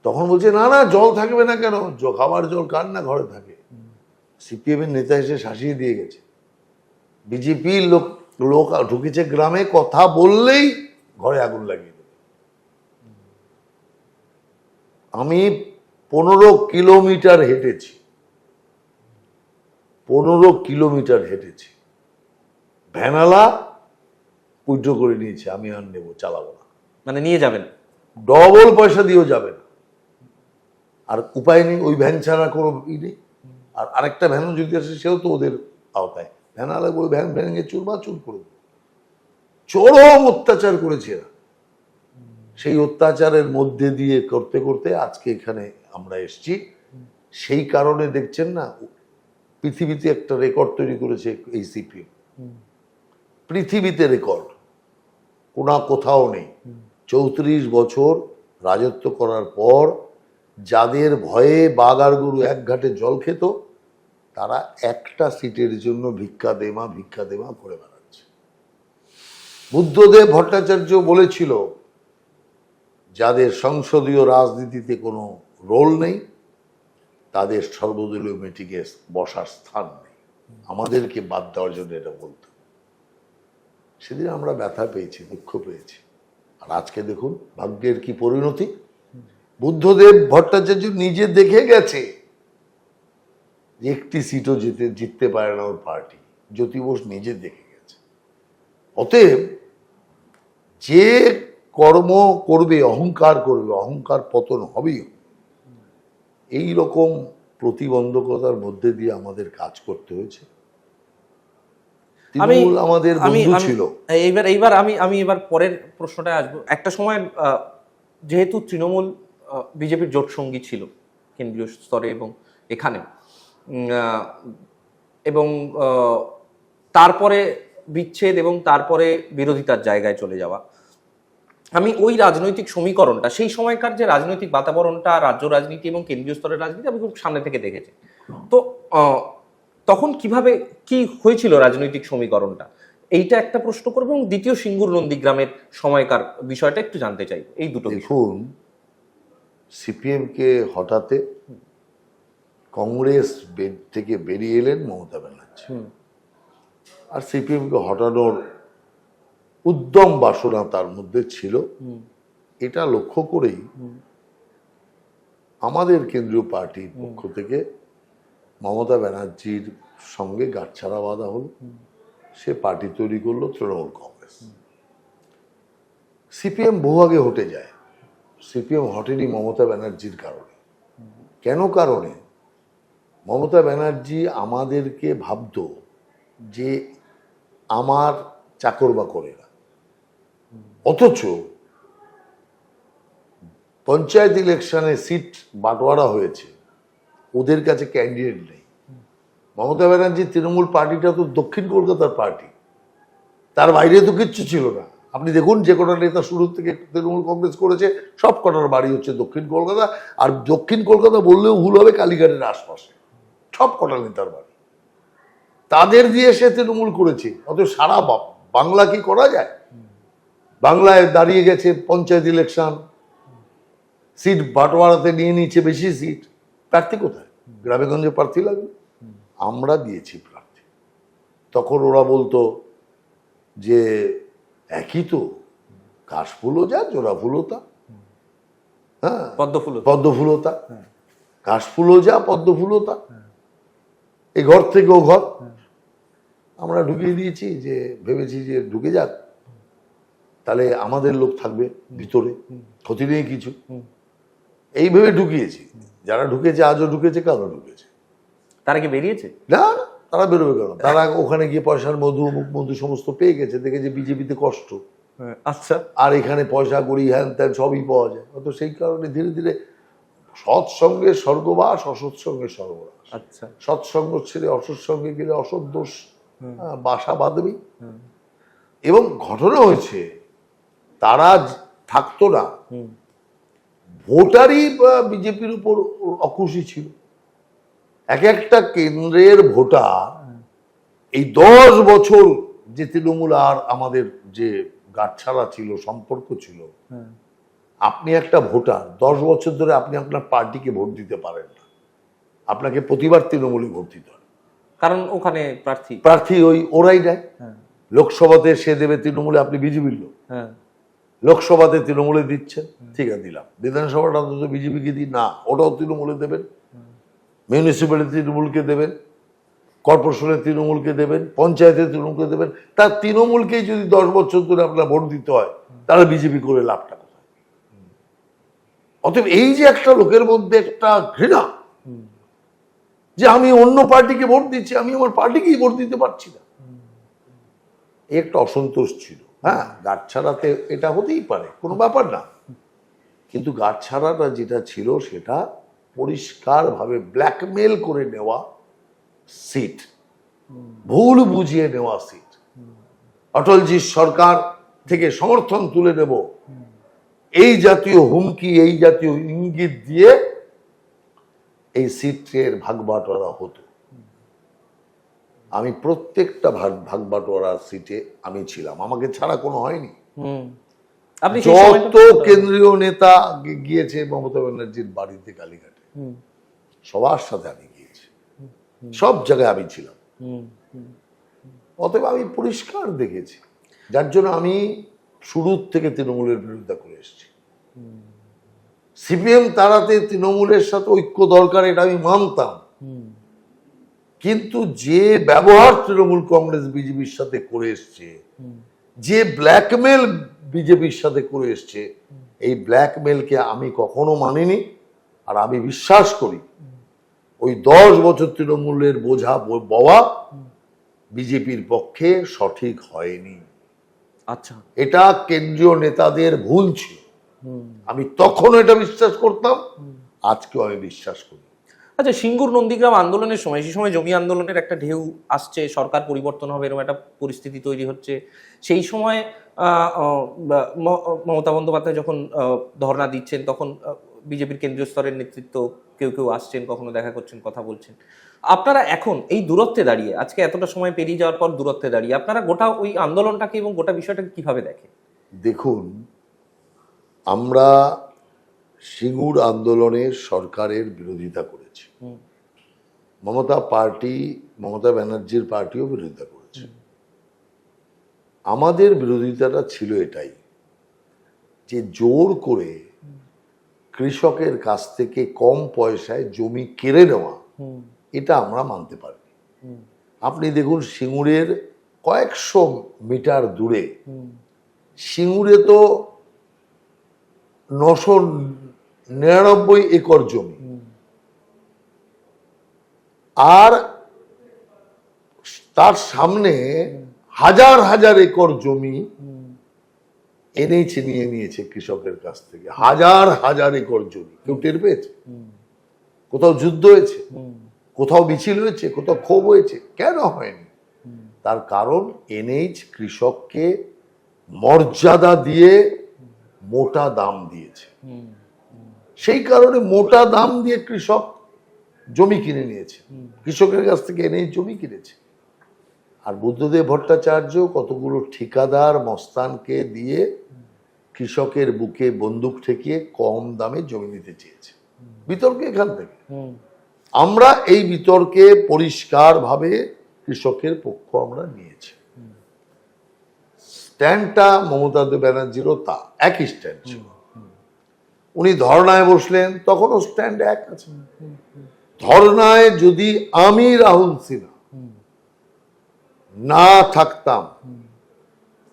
তখন বলছে, না না, জল থাকবে না কেন, খাবার জল কার না ঘরে থাকে। সিপিএম এর নেতা এসে শাসিয়ে দিয়ে গেছে, বিজেপির লোক ঢুকেছে গ্রামে, কথা বললেই ঘরে আগুন লাগিয়ে দেবে। আমি 15 কিলোমিটার হেঁটেছি, 15 কিলোমিটার হেঁটেছি, ভ্যানালা উইথড্র করে নিয়েছে, আমি আর নেবো, চালাবো না। মানে নিয়ে যাবেন? ডবল পয়সা দিয়েও যাবে না, আর উপায় নেই, ওই ভ্যান ছাড়া কোনো ই নেই। আর আরেকটা ভ্যানও যদি আসে, সেও তো ওদের আওতায়। ভ্যানালা বলে ভ্যান ভ্যানকে চুরমাচুর করে দেবে। চরম অত্যাচার করেছে এরা। সেই অত্যাচারের মধ্যে দিয়ে করতে করতে আজকে এখানে আমরা এসছি। সেই কারণে দেখছেন না, পৃথিবীতে একটা রেকর্ড তৈরি করেছে এই সিপিএম, পৃথিবীতে রেকর্ড কোথাও নেই। 34 বছর রাজত্ব করার পর যাদের ভয়ে বাঘ আর গরু এক ঘাটে জল খেত, তারা একটা সিটের জন্য ভিক্ষা দেমা করে বেড়াচ্ছে। বুদ্ধদেব ভট্টাচার্য বলেছিল, যাদের সংসদীয় রাজনীতিতে কোনো রোল নেই, তাদের সর্বদলীয় মিটিংয়ে বসার স্থান নেই। আমাদেরকে বাদ দেওয়ার জন্য এটা বলতো। সেদিন আমরা ব্যথা পেয়েছি, দুঃখ পেয়েছি। আর আজকে দেখুন ভাগ্যের কি পরিণতি। বুদ্ধদেব ভট্টাচার্য নিজে দেখে গেছে যে একটি সিটও জিততে পারে না ওর পার্টি। জ্যোতি বোস নিজে দেখে গেছে। অতএব যে কর্ম করবে, অহংকার পতন হবেই। এই রকম প্রতিবন্ধকতার মধ্যে দিয়ে আমাদের কাজ করতে হয়েছে। তৃণমূল আমাদের বন্ধু ছিল। এইবার আমি এবার পরের প্রশ্নটা আসবো। একটা সময় যেহেতু তৃণমূল বিজেপির জোট সঙ্গী ছিল কেন্দ্রীয় স্তরে এবং এখানে, এবং তারপরে বিচ্ছেদ এবং তারপরে বিরোধিতার জায়গায় চলে যাওয়া, আমি ওই রাজনৈতিক সমীকরণটা, সেই সময়কার যে রাজনৈতিক বাতাবরণটা, রাজ্য রাজনীতি এবং কেন্দ্রীয় স্তরের রাজনীতি আমি খুব সামনে থেকে দেখেছি। তো তখন কিভাবে কি হয়েছিল রাজনৈতিক সমীকরণটা, এইটা একটা প্রশ্ন করবো, এবং দ্বিতীয় সিঙ্গুর নন্দীগ্রামের সময়কার বিষয়টা একটু জানতে চাই। এই দুটো দেখুন, সিপিএমকে হঠাতে কংগ্রেস থেকে বেরিয়ে এলেন মমতা ব্যানার্জি, আর সিপিএমকে হটানোর উদ্যম বাসনা তার মধ্যে ছিল। এটা লক্ষ্য করেই আমাদের কেন্দ্রীয় পার্টির পক্ষ থেকে মমতা ব্যানার্জির সঙ্গে গাঁটছাড়া বাঁধা হলো। সে পার্টি তৈরি করলো তৃণমূল কংগ্রেস। সিপিএম বহু আগে হটে যায়। সিপিএম হটেনি মমতা ব্যানার্জির কারণে। কেন কারণে? মমতা ব্যানার্জি আমাদেরকে ভাবত যে আমার চাকর বাকরেরা, অথচ পঞ্চায়েত ইলেকশনে সিট বাটোয়ারা হয়েছে, ওদের কাছে ক্যান্ডিডেট নেই। মমতা ব্যানার্জির তৃণমূল পার্টিটা তো দক্ষিণ কলকাতার পার্টি, তার বাইরে তো কিচ্ছু ছিল না। আপনি দেখুন, যে কটা নেতা শুরু থেকে তৃণমূল কংগ্রেস করেছে, সব কটার বাড়ি হচ্ছে দক্ষিণ কলকাতা। আর দক্ষিণ কলকাতা বললেও ভুল হবে, কালীঘাটের আশপাশে সব কটা নেতার বাড়ি। তাদের দিয়ে সে তৃণমূল করেছে। অত সারা বাংলা কি করা যায়? বাংলায় দাঁড়িয়ে গেছে পঞ্চায়েত ইলেকশন, সিট বাটোয়ারাতে নিয়ে নিচ্ছে বেশি সিট, প্রার্থী কোথায়? গ্রামে গঞ্জে প্রার্থী লাগবে। আমরা দিয়েছি প্রার্থী। তখন ওরা বলতো যে একই তো, কাশফুলও যা জোড়া ফুলও তা। হ্যাঁ, পদ্মফুলও তা, কাশফুলও যা পদ্মফুলও তা। এই ঘর থেকে ও ঘর আমরা ঢুকিয়ে দিয়েছি, যে ভেবেছি যে ঢুকে যাক, তাহলে আমাদের লোক থাকবে ভিতরে, ক্ষতি নেই কিছু, এই ভেবে ঢুকিয়েছি। যারা ঢুকেছে, আজও ঢুকেছে, কালও ঢুকেছে। তারা কি বেরিয়েছে? না, তারা বেরোবে কেন? তারা ওখানে গিয়ে পয়সার মধু, মুখ মধু সমস্ত পেয়ে গেছে, দেখে যে বিজেপিতে কষ্ট, আচ্ছা, আর এখানে পয়সা করি হ্যান ত্যান সবই পাওয়া যায়, তো সেই কারণে ধীরে ধীরে সৎসঙ্গে স্বর্গবাস, অসৎসঙ্গে স্বর্গবাস। আচ্ছা, সৎসঙ্গ ছেড়ে অসৎসঙ্গে গেলে অসৎ দোষ বাসা বাঁধবেই। এবং ঘটনা হয়েছে, তারা থাকতো না, ভোটারই বিজেপির উপর অখুশি ছিল। এক একটা কেন্দ্রের ভোটার এই 10 বছর যে তৃণমূল আর আমাদের যে গাঁটছাড়া ছিল, সম্পর্ক ছিল, আপনি একটা ভোটার 10 বছর ধরে আপনি আপনার পার্টিকে ভোট দিতে পারেন না, আপনাকে প্রতিবার তৃণমূলে ভোট দিতে হয়। কারণ ওখানে প্রার্থী ওরাই দেয়। লোকসভাতে সে দেবে তৃণমূলে, আপনি বিজেপির লোক, লোকসভাতে তৃণমূলে দিচ্ছেন, ঠিক আছে দিলাম, বিধানসভাটা তো বিজেপিকে দিই না, ওটাও তৃণমূলে দেবেন, মিউনিসিপ্যালিটি তৃণমূলকে দেবেন, কর্পোরেশনে তৃণমূলকে দেবেন, পঞ্চায়েতে তৃণমূলকে দেবেন। তার তৃণমূলকেই যদি 10 বছর ধরে আপনার ভোট দিতে হয়, তাহলে বিজেপি করে লাভটা কোথায়? অতএব এই যে একটা লোকের মধ্যে একটা ঘৃণা, যে আমি অন্য পার্টিকে ভোট দিচ্ছি, আমি আমার পার্টিকেই ভোট দিতে পারছি না, একটা অসন্তোষ ছিল। হ্যাঁ, গাঁটছাড়াতে এটা হতেই পারে, কোনো ব্যাপার না, কিন্তু গাঁটছাড়াটা যেটা ছিল সেটা পরিষ্কারভাবে ব্ল্যাকমেল করে নেওয়া সিট, ভুল বুঝিয়ে নেওয়া সিট। অটলজির সরকার থেকে সমর্থন তুলে নেব, এই জাতীয় হুমকি, এই জাতীয় ইঙ্গিত দিয়ে এই সিটের ভাগবাটোয়ারা হতো। আমি প্রত্যেকটা ভাগবাটোয়ারা সিটে আমি ছিলাম, আমাকে ছাড়া কোনো হয়নি। যত কেন্দ্রীয় নেতা গিয়েছে মমতা ব্যানার্জির বাড়িতে কালীঘাটে, সবার সাথে আমি গিয়েছি, সব জায়গায় আমি ছিলাম। অতএব আমি পরিষ্কার দেখেছি, যার জন্য আমি শুরুর থেকে তৃণমূলের বিরোধিতা করে এসেছি। সিপিএম তারাতে তৃণমূলের সাথে ঐক্য দরকার, এটা আমি মানতাম, কিন্তু যে ব্যবহার তৃণমূল কংগ্রেস বিজেপির সাথে করে এসছে, যে ব্ল্যাকমেল বিজেপির সাথে করে এসছে, এই ব্ল্যাকমেলকে আমি কখনো মানিনি। আর আমি বিশ্বাস করি ওই 10 বছর তৃণমূলের বোঝা বওয়া বিজেপির পক্ষে সঠিক হয়নি। আচ্ছা, এটা কেন্দ্রীয় নেতাদের ভুল ছিল। আমি তখনও এটা বিশ্বাস করতাম, আজকেও আমি বিশ্বাস করি। আচ্ছা, সিঙ্গুর নন্দীগ্রাম আন্দোলনের সময়, সেই সময় জমি আন্দোলনের একটা ঢেউ আসছে, সরকার পরিবর্তন হবে এরকম একটা পরিস্থিতি তৈরি হচ্ছে। সেই সময় মমতা বন্দ্যোপাধ্যায় যখন ধর্ণা দিচ্ছেন, তখন বিজেপির কেন্দ্রীয় স্তরের নেতৃত্ব কেউ কেউ আসছেন, কখনো দেখা করছেন, কথা বলছেন। আপনারা এখন এই দূরত্বে দাঁড়িয়ে, আজকে এতটা সময় পেরিয়ে যাওয়ার পর দূরত্বে দাঁড়িয়ে, আপনারা গোটা ওই আন্দোলনটাকে এবং গোটা বিষয়টাকে কিভাবে দেখেন? দেখুন, আমরা সিঙ্গুর আন্দোলনের সরকারের বিরোধিতা করেছি, মমতা ব্যানার্জির পার্টিও বিরোধিতা করেছে। আমাদের বিরোধিতাটা ছিল এটাই, যে জোর করে কৃষকের কাছ থেকে কম পয়সায় জমি কেড়ে নেওয়া, এটা আমরা মানতে পারি। আপনি দেখুন, সিঙ্গুরের কয়েকশো মিটার দূরে, সিঙ্গুরে তো 999 একর জমি, আর তার সামনে হাজার হাজার একর জমি এনএইচ নিয়ে নিয়েছে কৃষকের কাছ থেকে। হাজার হাজার একর জমি কেউ টের পেয়েছে? কোথাও যুদ্ধ হয়েছে, কোথাও মিছিল হয়েছে, কোথাও ক্ষোভ হয়েছে? কেন হয়নি? তার কারণ এনএইচ কৃষককে মর্যাদা দিয়ে মোটা দাম দিয়েছে। সেই কারণে মোটা দাম দিয়ে কৃষক জমি কিনে নিয়েছে, কৃষকের কাছ থেকে এনএইচ জমি কিনেছে। আর বুদ্ধদেব ভট্টাচার্য কতগুলো ঠিকাদার মস্তানকে দিয়ে কৃষকের বুকে বন্দুক ঠেকিয়ে কম দামে জমি নিতে চেয়েছে। বিতর্ক এখান থেকে। আমরা এই বিতর্কে পরিষ্কারভাবে কৃষকের পক্ষ আমরা নিয়েছি। স্ট্যান্ডটা মমতা ব্যানার্জিরও তা একই স্ট্যান্ড ছিল। উনি ধর্নায় বসলেন, তখনও স্ট্যান্ড এক আছে। ধর্নায় যদি আমি রাহুল সিনহা না থাকতাম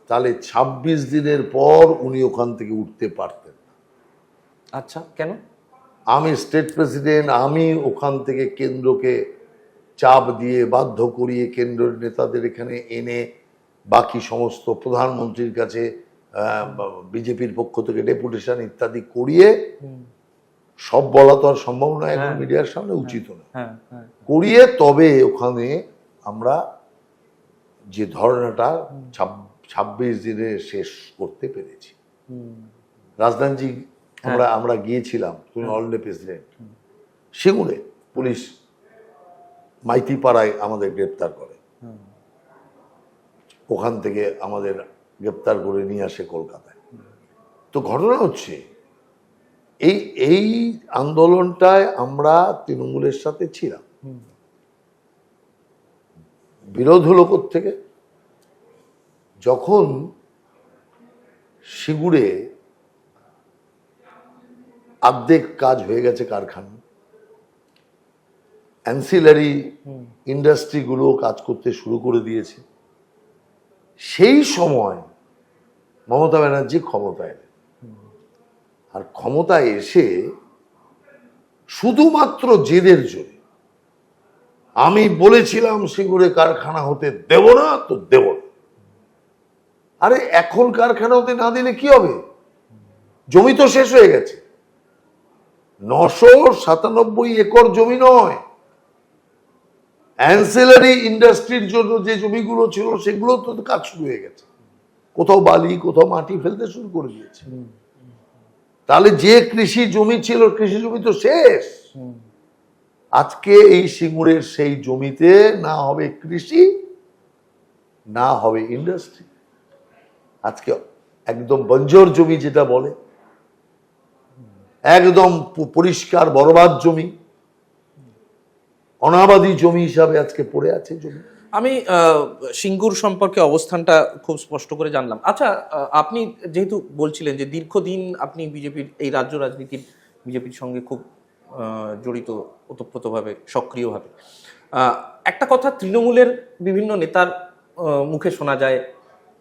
তাহলে ২৬ দিনের পর উনি ওখান থেকে উঠতে পারতেন না। আচ্ছা, কেন? আমি স্টেট প্রেসিডেন্ট, আমি ওখান থেকে কেন্দ্রকে চাপ দিয়ে বাধ্য করিয়ে কেন্দ্রের নেতাদের এখানে এনে বাকি সমস্ত প্রধানমন্ত্রীর কাছে বিজেপির পক্ষ থেকে ডেপুটেশন ইত্যাদি করিয়ে, সব বলা তো আর সম্ভব নয় এখন মিডিয়ার সামনে, উচিত না, করিয়ে তবে ওখানে আমরা যে ধরনাটা ২৬ দিনে শেষ করতে পেরেছি। রাজধানী আমরা গিয়েছিলাম, তুমি অলরেডি প্রেসিডেন্ট, সিঙ্গুরে পুলিশ মাইতিপাড়ায় আমাদের গ্রেপ্তার করে, ওখান থেকে আমাদের গ্রেপ্তার করে নিয়ে আসে কলকাতায়। তো ঘটনা হচ্ছে এই আন্দোলনটায় আমরা তৃণমূলের সাথে ছিলাম। বিরোধ হলো থেকে যখন সিঙ্গুরে অর্ধেক কাজ হয়ে গেছে কারখানা, অ্যান্সিলারি ইন্ডাস্ট্রিগুলো কাজ করতে শুরু করে দিয়েছে, সেই সময় মমতা ব্যানার্জি ক্ষমতায় এলেন। আর ক্ষমতায় এসে শুধুমাত্র জেদের জন্য, আমি বলেছিলাম সিঙ্গুরে কারখানা হতে দেব না তো দেব না। আরে এখন কারখানা হতে না দিলে কি হবে? জমি তো শেষ হয়ে গেছে। ৯৯৭ একর জমি নয়, অ্যান্সিলারি ইন্ডাস্ট্রির জন্য যে জমিগুলো ছিল সেগুলো তো কাজ শুরু হয়ে গেছে, কোথাও বালি কোথাও মাটি ফেলতে শুরু করে দিয়েছে। তাহলে যে কৃষি জমি ছিল, কৃষি জমি তো শেষ। আজকে এই সিঙ্গুরের সেই জমিতে না হবে কৃষি, না হবে ইন্ডাস্ট্রি। আজকে একদম বঞ্জর জমি যেটা বলে, একদম পরিষ্কার বরবাদ জমি, অনাবাদী জমি হিসাবে আজকে পড়ে আছে জমি। আমি সিঙ্গুর সম্পর্কে অবস্থানটা খুব স্পষ্ট করে জানলাম। আচ্ছা, আপনি যেহেতু বলছিলেন যে দীর্ঘদিন আপনি বিজেপির এই রাজ্য রাজনীতির বিজেপির সঙ্গে খুব জড়িত, ওতপ্রোতভাবে সক্রিয়ভাবে, একটা কথা তৃণমূলের বিভিন্ন নেতার মুখে শোনা যায়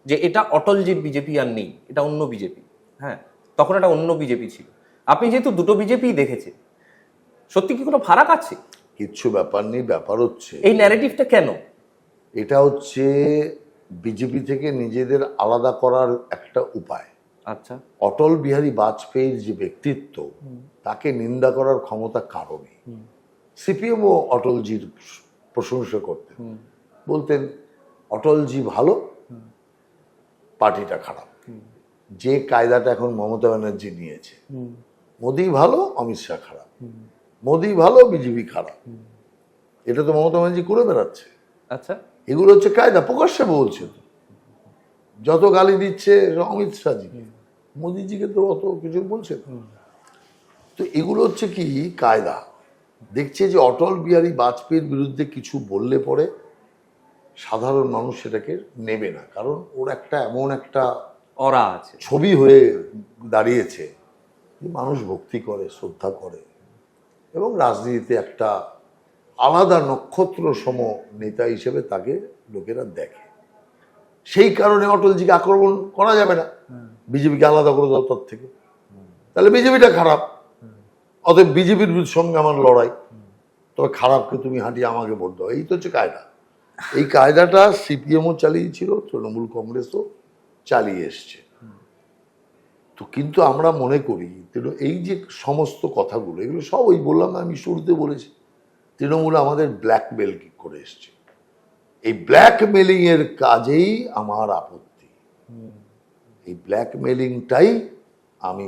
যে এটা অটলজির বিজেপি আর নেই, এটা অন্য বিজেপি। হ্যাঁ, তখন এটা অন্য বিজেপি ছিল। আপনি যেহেতু দুটো বিজেপি দেখেছেন, সত্যি কি কোনো ফারাক আছে? কিচ্ছু ব্যাপার নেই। ব্যাপার হচ্ছে এই ন্যারেটিভটা কেন? এটা হচ্ছে বিজেপি থেকে নিজেদের আলাদা করার একটা উপায়। আচ্ছা, অটল বিহারী বাজপেয়ীর যে ব্যক্তিত্ব, তাকে নিন্দা করার ক্ষমতা কারো নেই। সিপিএমও অটলজির প্রশংসা করতেন, বলতেন অটলজি ভালো, পার্টিটা খারাপ। যে কায়দাটা এখন মমতা ব্যানার্জি নিয়েছে, মোদি ভালো অমিত শাহ খারাপ, মোদি ভালো বিজেপি খারাপ, এটা তো মমতা ব্যানার্জি করে বেড়াচ্ছে। আচ্ছা, এগুলো হচ্ছে কায়দা, প্রকাশ্যে বলছে। তো যত গালি দিচ্ছে অমিত শাহজিকে, মোদিজিকে তো অত কিছু বলছে না। তো এগুলো হচ্ছে কি কায়দা। দেখছে যে অটল বিহারী বাজপেয়ীর বিরুদ্ধে কিছু বললে পরে সাধারণ মানুষ সেটাকে নেবে না, কারণ ওর একটা এমন একটা অরা আছে, ছবি হয়ে দাঁড়িয়েছে যে মানুষ ভক্তি করে, শ্রদ্ধা করে, এবং রাজনীতিতে একটা আলাদা নক্ষত্র সম নেতা হিসেবে তাকে লোকেরা দেখে। সেই কারণে অটলজিকে আক্রমণ করা যাবে না, বিজেপিকে আলাদা করে দাও তার থেকে, তাহলে বিজেপিটা খারাপ, অতএব বিজেপির সঙ্গে আমার লড়াই, তবে খারাপকে তুমি হাঁটিয়ে আমাকে ভোট দাও। এই তো হচ্ছে কায়দা। এই কায়দাটা সিপিএমও চালিয়েছিল, তৃণমূল কংগ্রেসও চালিয়ে এসছে। তো কিন্তু আমরা মনে করি এই যে সমস্ত কথাগুলো, এগুলো সব ওই বললাম না, আমি শুরুতে বলেছি, তৃণমূল আমাদের ব্ল্যাকমেল করে এসছে। এই ব্ল্যাকমেলিং এর কাজেই আমার আপত্তি। এই ব্ল্যাকমেলিংটাই আমি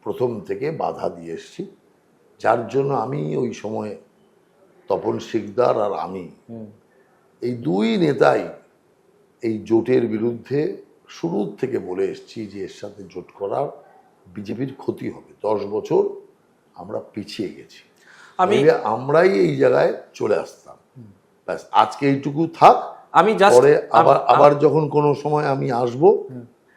প্রথম থেকে বাধা দিয়ে এসছি, যার জন্য আমি ওই সময় তপন শিকদার আর আমি, এই দুই নেতাই এই জোটের বিরুদ্ধে শুরু থেকে বলে এসেছি যে এর সাথে জোট করার বিজেপির ক্ষতি হবে। 10 বছর আমরা পিছিয়ে গেছি, আমরাই এই জায়গায় চলে আসতাম। ব্যাস, আজকে এইটুকু থাক, আমি জাস্ট পরে আবার যখন কোনো সময় আমি আসব।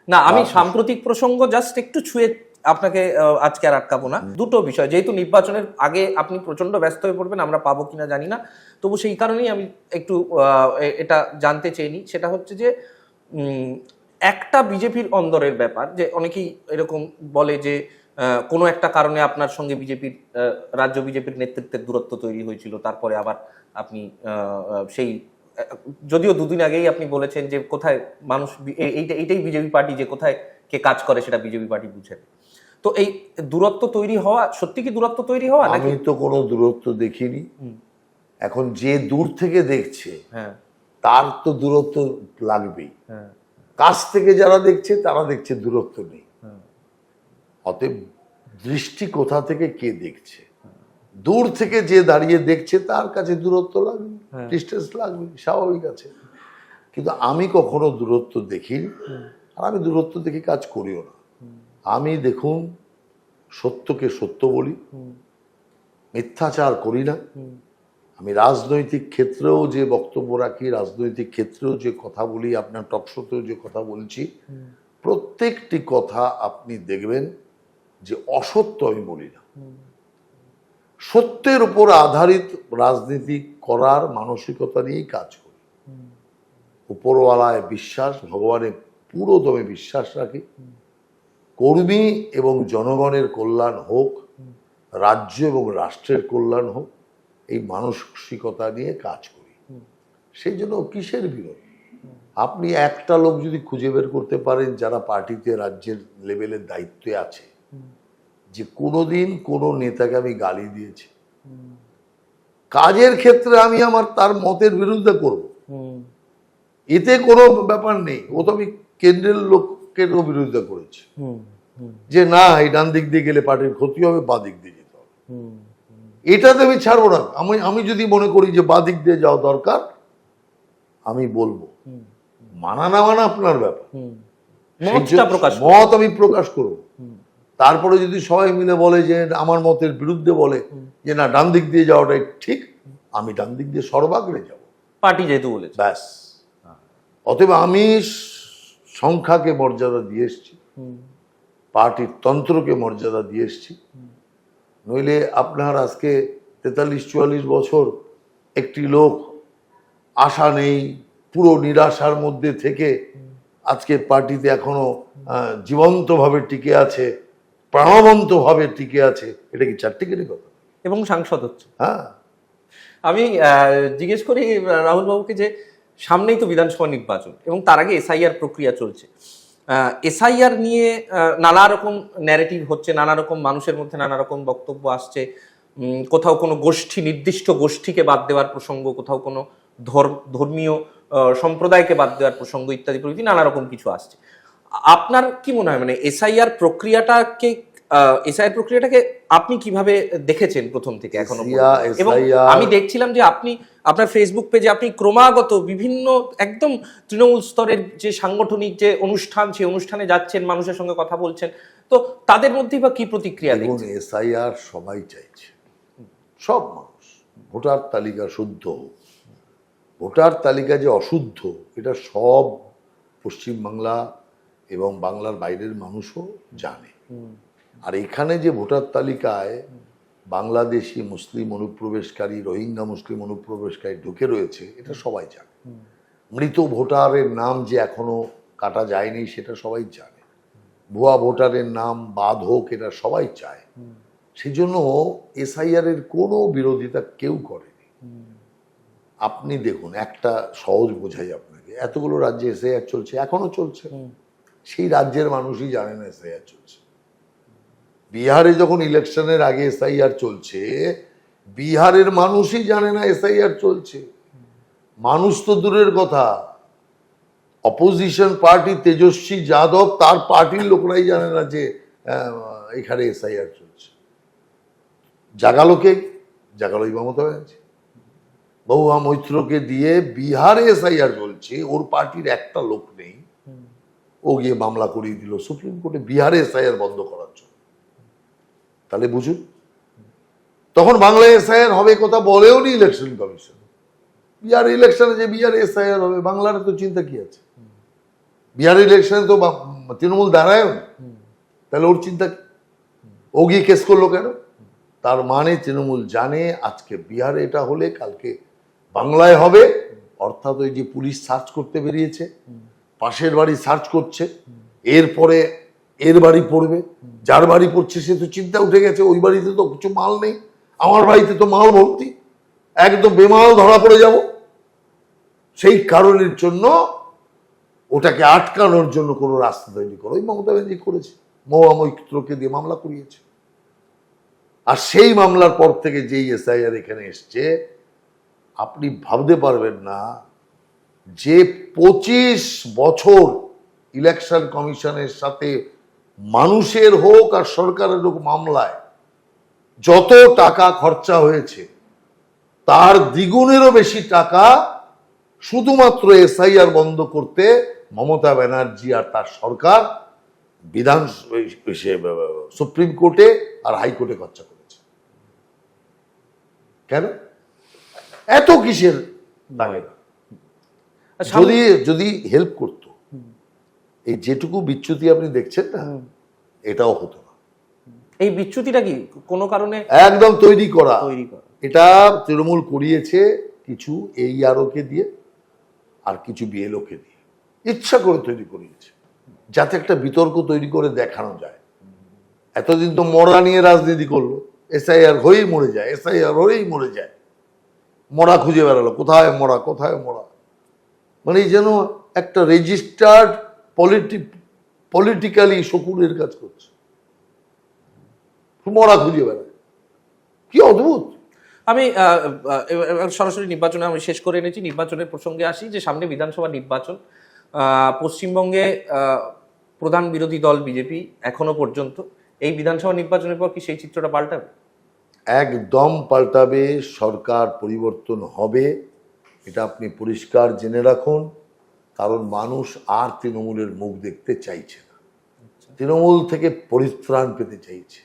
না, আমি সাম্প্রতিক প্রসঙ্গ জাস্ট একটু ছুঁয়ে আপনাকে আজকে আর আটকাবো না। দুটো বিষয়, যেহেতু নির্বাচনের আগে আপনি প্রচন্ড ব্যস্ত হয়ে পড়বেন, আমরা পাবো কিনা জানি না, তবু সেই কারণেই আমি একটু এটা জানতে চাইনি। সেটা হচ্ছে যে একটা বিজেপির অন্দরের ব্যাপার, যে অনেকেই এরকম বলে যে কোনো একটা কারণে আপনার সঙ্গে বিজেপির রাজ্য বিজেপির নেতৃত্বের দূরত্ব তৈরি হয়েছিল, তারপরে আবার আপনি সেই, যদিও দুদিন আগেই আপনি বলেছেন যে কোথায় মানুষ এইটাই বিজেপি পার্টি, যে কোথায় কে কাজ করে সেটা বিজেপি পার্টি বুঝে। তো এই দূরত্ব তৈরি হওয়া, সত্যি কি দূরত্ব তৈরি হওয়া? আমি তো কোনো দূরত্ব দেখিনি। এখন যে দূর থেকে দেখছে তার তো দূরত্ব লাগবেই। কাছ থেকে যারা দেখছে তারা দেখছে দূরত্ব নেই। অতএব দৃষ্টি কোথা থেকে কে দেখছে, দূর থেকে যে দাঁড়িয়ে দেখছে তার কাছে দূরত্ব লাগবে, ডিস্টেন্স লাগবে, স্বাভাবিক আছে। কিন্তু আমি কখনো দূরত্ব দেখিনি, আর আমি দূরত্ব দেখে কাজ করিও না। আমি দেখুন সত্যকে সত্য বলি, মিথ্যাচার করি না। আমি রাজনৈতিক ক্ষেত্রেও যে বক্তব্য রাখি, রাজনৈতিক ক্ষেত্রেও যে কথা বলি, আপনার টকশোতেও যে কথা বলছি, প্রত্যেকটি কথা আপনি দেখবেন যে অসত্য আমি বলি না। সত্যের উপর আধারিত রাজনীতি করার মানসিকতা নিয়েই কাজ করি। উপরওয়ালায় বিশ্বাস, ভগবানের পুরোদমে বিশ্বাস রাখি। কর্মী এবং জনগণের কল্যাণ হোক, রাজ্য এবং রাষ্ট্রের কল্যাণ হোক, এই মানসিকতা নিয়ে কাজ করি। সেই জন্য কিসের বিরোধ? আপনি একটা লোক যদি খুঁজে বের করতে পারেন যারা পার্টিতে রাজ্যের লেভেলের দায়িত্বে আছে, যে কোনোদিন কোনো নেতাকে আমি গালি দিয়েছি, কাজের ক্ষেত্রে আমি তার মতের বিরুদ্ধে করব, এতে কোনো ব্যাপার নেই। ও তো আমি কেন্দ্রের লোকেরও বিরুদ্ধে করেছি, যে না এই ডান দিক দিয়ে গেলে পার্টির ক্ষতি হবে, বা দিক দিয়ে যেতে হবে, এটাতে আমি ছাড়বো না। আমি যদি মনে করি যে বা দিক দিয়ে যাওয়া দরকার, আমি বলবো। মানা না মানা আপনার ব্যাপার, মত আমি প্রকাশ করব। তারপরে যদি সবাই মিলে বলে যে আমার মতের বিরুদ্ধে বলে যে না ডান দিক দিয়ে যাওয়াটাই ঠিক, আমি ডান দিক দিয়ে সর্বাগ্রে যাব, পার্টি যেহেতু বলেছে। ব্যাস। অতএব আমি সংখ্যাকে মর্যাদা দিয়ে এসছি, পার্টির তন্ত্রকে মর্যাদা দিয়ে এসছি। নইলে আপনার আজকে 43-44 বছর একটি লোক আশা নেই, পুরো নিরাশার মধ্যে থেকে আজকে পার্টিতে এখনো জীবন্তভাবে টিকে আছে, প্রাণবন্তভাবে টিকে আছে, এটা কি চারটিখানি কথা? এবং সাংসদ হচ্ছে। হ্যাঁ, আমি জিজ্ঞেস করি রাহুল বাবুকে যে সামনেই তো বিধানসভা নির্বাচন এবং তার আগে এসআইআর প্রক্রিয়া চলছে। এসআইআর নিয়ে নানা রকম ন্যারেটিভ হচ্ছে, নানা রকম মানুষের মধ্যে নানা রকম বক্তব্য আসছে। কোথাও কোনো গোষ্ঠী, নির্দিষ্ট গোষ্ঠীকে বাদ দেওয়ার প্রসঙ্গ, কোথাও কোনো ধর্মীয় সম্প্রদায়কে বাদ দেওয়ার প্রসঙ্গ ইত্যাদি প্রভৃতি নানা রকম কিছু আসছে। আপনার কি মনে হয়, মানে এসআইআর প্রক্রিয়াটাকে আপনি কিভাবে দেখেছেন প্রথম থেকে এখনো? এবং আমি দেখছিলাম যে আপনি আপনার ফেসবুক পেজে আপনি ক্রমাগত বিভিন্ন একদম তৃণমূল স্তরের যে সাংগঠনিক যে অনুষ্ঠান, সেই অনুষ্ঠানে যাচ্ছেন, মানুষের সঙ্গে কথা বলছেন, তো তাদের মধ্যেই বা কি প্রতিক্রিয়া দেখছেন? এসআইআর সবাই চাইছে, সব মানুষ। ভোটার তালিকা শুদ্ধ, ভোটার তালিকা যে অশুদ্ধ এটা সব পশ্চিমবাংলা এবং বাংলার বাইরের মানুষও জানে। আর এখানে যে ভোটার তালিকায় বাংলাদেশি মুসলিম অনুপ্রবেশকারী, রোহিঙ্গা মুসলিম অনুপ্রবেশকারী ঢুকে রয়েছে, এটা সবাই জানে। মৃত ভোটারের নাম যে এখনো কাটা যায়নি সেটা সবাই জানে। ভুয়া ভোটারের নাম বাদ হোক, এটা সবাই চায়। সেই জন্য এসআইআর এর কোনো বিরোধিতা কেউ করেনি। আপনি দেখুন, একটা সহজ বোঝাই আপনাকে, এতগুলো রাজ্যে এসআইআর চলছে, এখনো চলছে, সেই রাজ্যের মানুষই জানে না এসআইআর চলছে। বিহারে যখন ইলেকশনের আগে এসআইআর চলছে, বিহারের মানুষই জানে না এসআইআর চলছে। মানুষ তো দূরের কথা, অপোজিশন পার্টি তেজস্বী যাদব, তার পার্টির লোকরাই জানে না যে এখানে এসআইআর চলছে। জাগালোকে জাগালোই মমতা ব্যানার্জি, বহুয়া মৈত্রকে দিয়ে বিহারে এসআইআর চলছে, ওর পার্টির একটা লোক নেই, ও ও গিয়ে মামলা করিয়ে দিল সুপ্রিম কোর্টে বিহারে এসআইআর বন্ধ করার জন্য। তাহলে বুঝুন, তখন বাংলায় এসআইআর হবে কথা বলেও নি ইলেকশন কমিশন। বিহার ইলেকশনে যে বিহারে এসআইআর হবে, বাংলার তো চিন্তা কি আছে? বিহার ইলেকশনে তো তৃণমূল দাঁড়ায় না, তাহলে ওর চিন্তা কি? ও গিয়ে কেস করলো কেন? তার মানে তৃণমূল জানে আজকে বিহারে এটা হলে কালকে বাংলায় হবে, অর্থাৎ ওই যে পুলিশ সার্চ করতে বেরিয়েছে, পাশের বাড়ি সার্চ করছে, এরপরে এর বাড়ি পড়বে, যার বাড়ি পড়ছে সে তো চিন্তা উঠে গেছে, ওই বাড়িতে তো কিছু মাল নেই, আমার বাড়িতে তো মাল ভর্তি, একদম বেমাল ধরা পড়ে যাব। সেই কারণের জন্য ওটাকে আটকানোর জন্য কোনো রাস্তা তৈরি করো, ওই মমতা ব্যানার্জি করেছে, মহুয়া মৈত্রকে দিয়ে মামলা করিয়েছে। আর সেই মামলার পর থেকে যেই এসআইআর এখানে এসছে, আপনি ভাবতে পারবেন না যে 25 বছর ইলেকশন কমিশনের সাথে মানুষের হোক আর সরকারের হোক মামলায় যত টাকা খরচা হয়েছে, তার দ্বিগুণেরও বেশি টাকা শুধুমাত্র এসআইআর বন্ধ করতে মমতা ব্যানার্জি আর তার সরকার সুপ্রিম কোর্টে আর হাইকোর্টে খরচা করেছে। কেন? এত কিসের লাগে? যদি যদি হেল্প করত, এই যেটুকু বিচ্যুতি আপনি দেখছেন না, এটাও হতো না। এই বিচ্যুতিটা কি কোনো কারণে একদম তৈরি করা। এটা তৃণমূল করিয়েছে কিছু AERO-কে দিয়ে আর কিছু BLO-কে দিয়ে, ইচ্ছা করে তৈরি করিয়েছে যাতে একটা বিতর্ক তৈরি করে দেখানো যায়। এতদিন তো মরা নিয়ে রাজনীতি করলো, এসআইআর হয়েই মরে যায়, এসআইআর হয়েই মরে যায়, মরা খুঁজে বেড়ালো, কোথায় মরা কোথায় মরা, মানে যেন একটা রেজিস্টার্ড পলিটিক্যালি শকুনের কাজ করছে, মরা খুঁজে বেড়ায়। কি অদ্ভুত। আমি সরাসরি নির্বাচনে আমি শেষ করে এনেছি, নির্বাচনের প্রসঙ্গে আসি যে সামনে বিধানসভা নির্বাচন। পশ্চিমবঙ্গে প্রধান বিরোধী দল বিজেপি এখনো পর্যন্ত, এই বিধানসভা নির্বাচনের পর কি সেই চিত্রটা পাল্টাবে? একদম পাল্টাবে, সরকার পরিবর্তন হবে, এটা আপনি পরিষ্কার জেনে রাখুন। কারণ মানুষ আর তৃণমূলের মুখ দেখতে চাইছে না, তৃণমূল থেকে পরিত্রাণ পেতে চাইছে।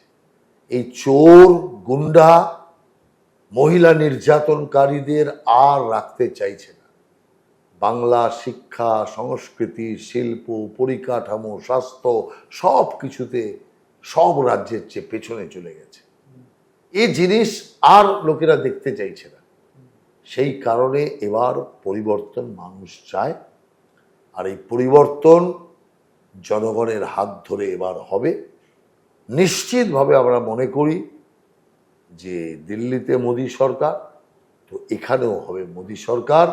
এই চোর গুন্ডা মহিলা নির্যাতনকারীদের আর রাখতে চাইছে না। বাংলা শিক্ষা, সংস্কৃতি, শিল্প, পরিকাঠামো, স্বাস্থ্য সব কিছুতে সব রাজ্যের চেয়ে পেছনে চলে গেছে। এই জিনিস আর লোকেরা দেখতে চাইছে না। সেই কারণে এবার পরিবর্তন মানুষ চায়, আর এই পরিবর্তন জনগণের হাত ধরে এবার হবে। নিশ্চিতভাবে আমরা মনে করি যে দিল্লিতে মোদী সরকার, তো এখানেও হবে মোদী সরকার,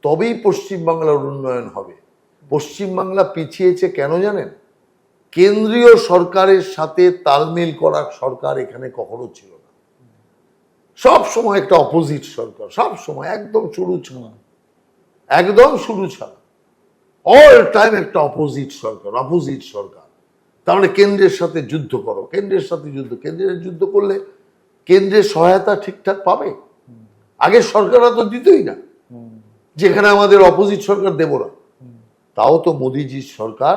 তবেই পশ্চিমবাংলার উন্নয়ন হবে। পশ্চিমবাংলা পিছিয়েছে কেন জানেন? কেন্দ্রীয় সরকারের সাথে তালমিল করার সরকার এখানে কখনো ছিল না। সব সময় একটা অপোজিট সরকার, সব সময় একদম শুরু ছাড়া, একদম শুরু ছাড়া, অল টাইম একটা অপোজিট সরকার, অপোজিট সরকার। তাহলে কেন্দ্রের সাথে যুদ্ধ করো, কেন্দ্রের সাথে যুদ্ধ, কেন্দ্রের যুদ্ধ করলে কেন্দ্রের সহায়তা ঠিকঠাক পাবে? আগের সরকাররা তো দিতই না, যেখানে আমাদের অপোজিট সরকার দেব না। তাও তো মোদিজির সরকার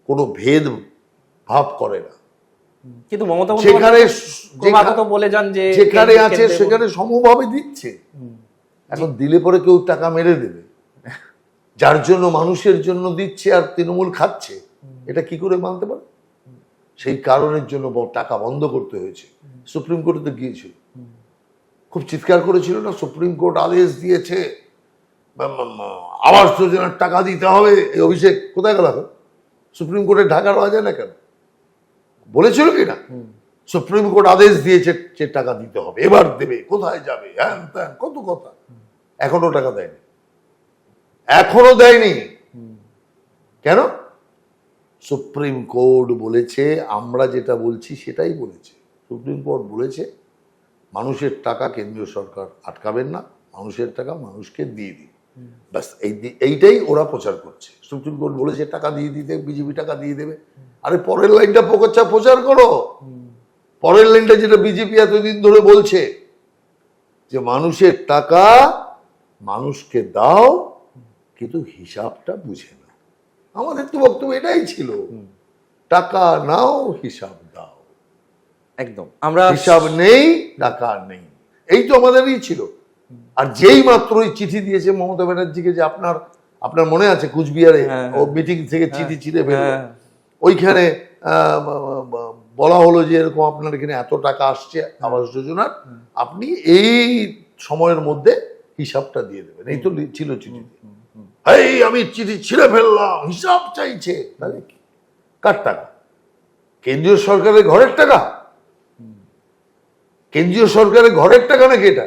কোনো ভেদ ভাব করে না, কিন্তু মমতা সেখানে বলে যান যে যেখানে আছে সেখানে সমভাবে দিচ্ছে। এখন দিলে পরে কেউ টাকা মেরে দেবে, যার জন্য মানুষের জন্য দিচ্ছে আর তৃণমূল খাচ্ছে, এটা কি করে মানতে পারে? সেই কারণের জন্য টাকা বন্ধ করতে হয়েছে। সুপ্রিম কোর্টে তো গিয়েছিল, খুব চিৎকার করেছিল না, সুপ্রিম কোর্ট আদেশ দিয়েছে আবাস যোজনার টাকা দিতে হবে। এই অভিষেক কোথায় গেল? সুপ্রিম কোর্টে ঢাকা রওয়া যায় না কেন? বলেছিল কি না সুপ্রিম কোর্ট আদেশ দিয়েছে যে টাকা দিতে হবে, এবার দেবে, কোথায় যাবে, হ্যান ত্যান কত কথা। এখনো টাকা দেয়নি, এখনো দেয়নি। কেন? সুপ্রিম কোর্ট বলেছে, আমরা যেটা বলছি সেটাই বলেছে। সুপ্রিম কোর্ট বলেছে মানুষের টাকা কেন্দ্রীয় সরকার আটকাবেন না, মানুষের টাকা মানুষকে দিয়ে দিন, ব্যাস। এইটাই ওরা প্রচার করছে। সুপ্রিম কোর্ট বলেছে টাকা দিয়ে দিতে, বিজেপি টাকা দিয়ে দেবে। আরে পরের লাইনটা প্রচার করো, পরের লাইনটা যেটা বিজেপি এতদিন ধরে বলছে যে মানুষের টাকা মানুষকে দাও, কিন্তু হিসাবটা বুঝে না। আমাদের তো বক্তব্য এটাই ছিল, টাকা নাও হিসাব দাও, একদম আমরা হিসাব নেই টাকা নেই, এই তো আমাদেরই ছিল। আর যেই মাত্র ওই চিঠি দিয়েছে মমতা ব্যানার্জিকে, যে আপনার আপনার মনে আছে কুচবিহারে ও মিটিং থেকে চিঠি ছিঁড়ে বেরোলো, ওইখানে বলা হলো যে এরকম আপনার এখানে এত টাকা আসছে আবাস যোজনার, আপনি এই সময়ের মধ্যে হিসাবটা দিয়ে দেবেন, এই তো ছিল চিঠিতে। এই আমি চিঠি ছিঁড়ে ফেললাম, হিসাব চাইছে, তাহলে কি? কার টাকা? কেন্দ্রীয় সরকারের ঘরের টাকা? কেন্দ্রীয় সরকারের ঘরের টাকা নাকি এটা?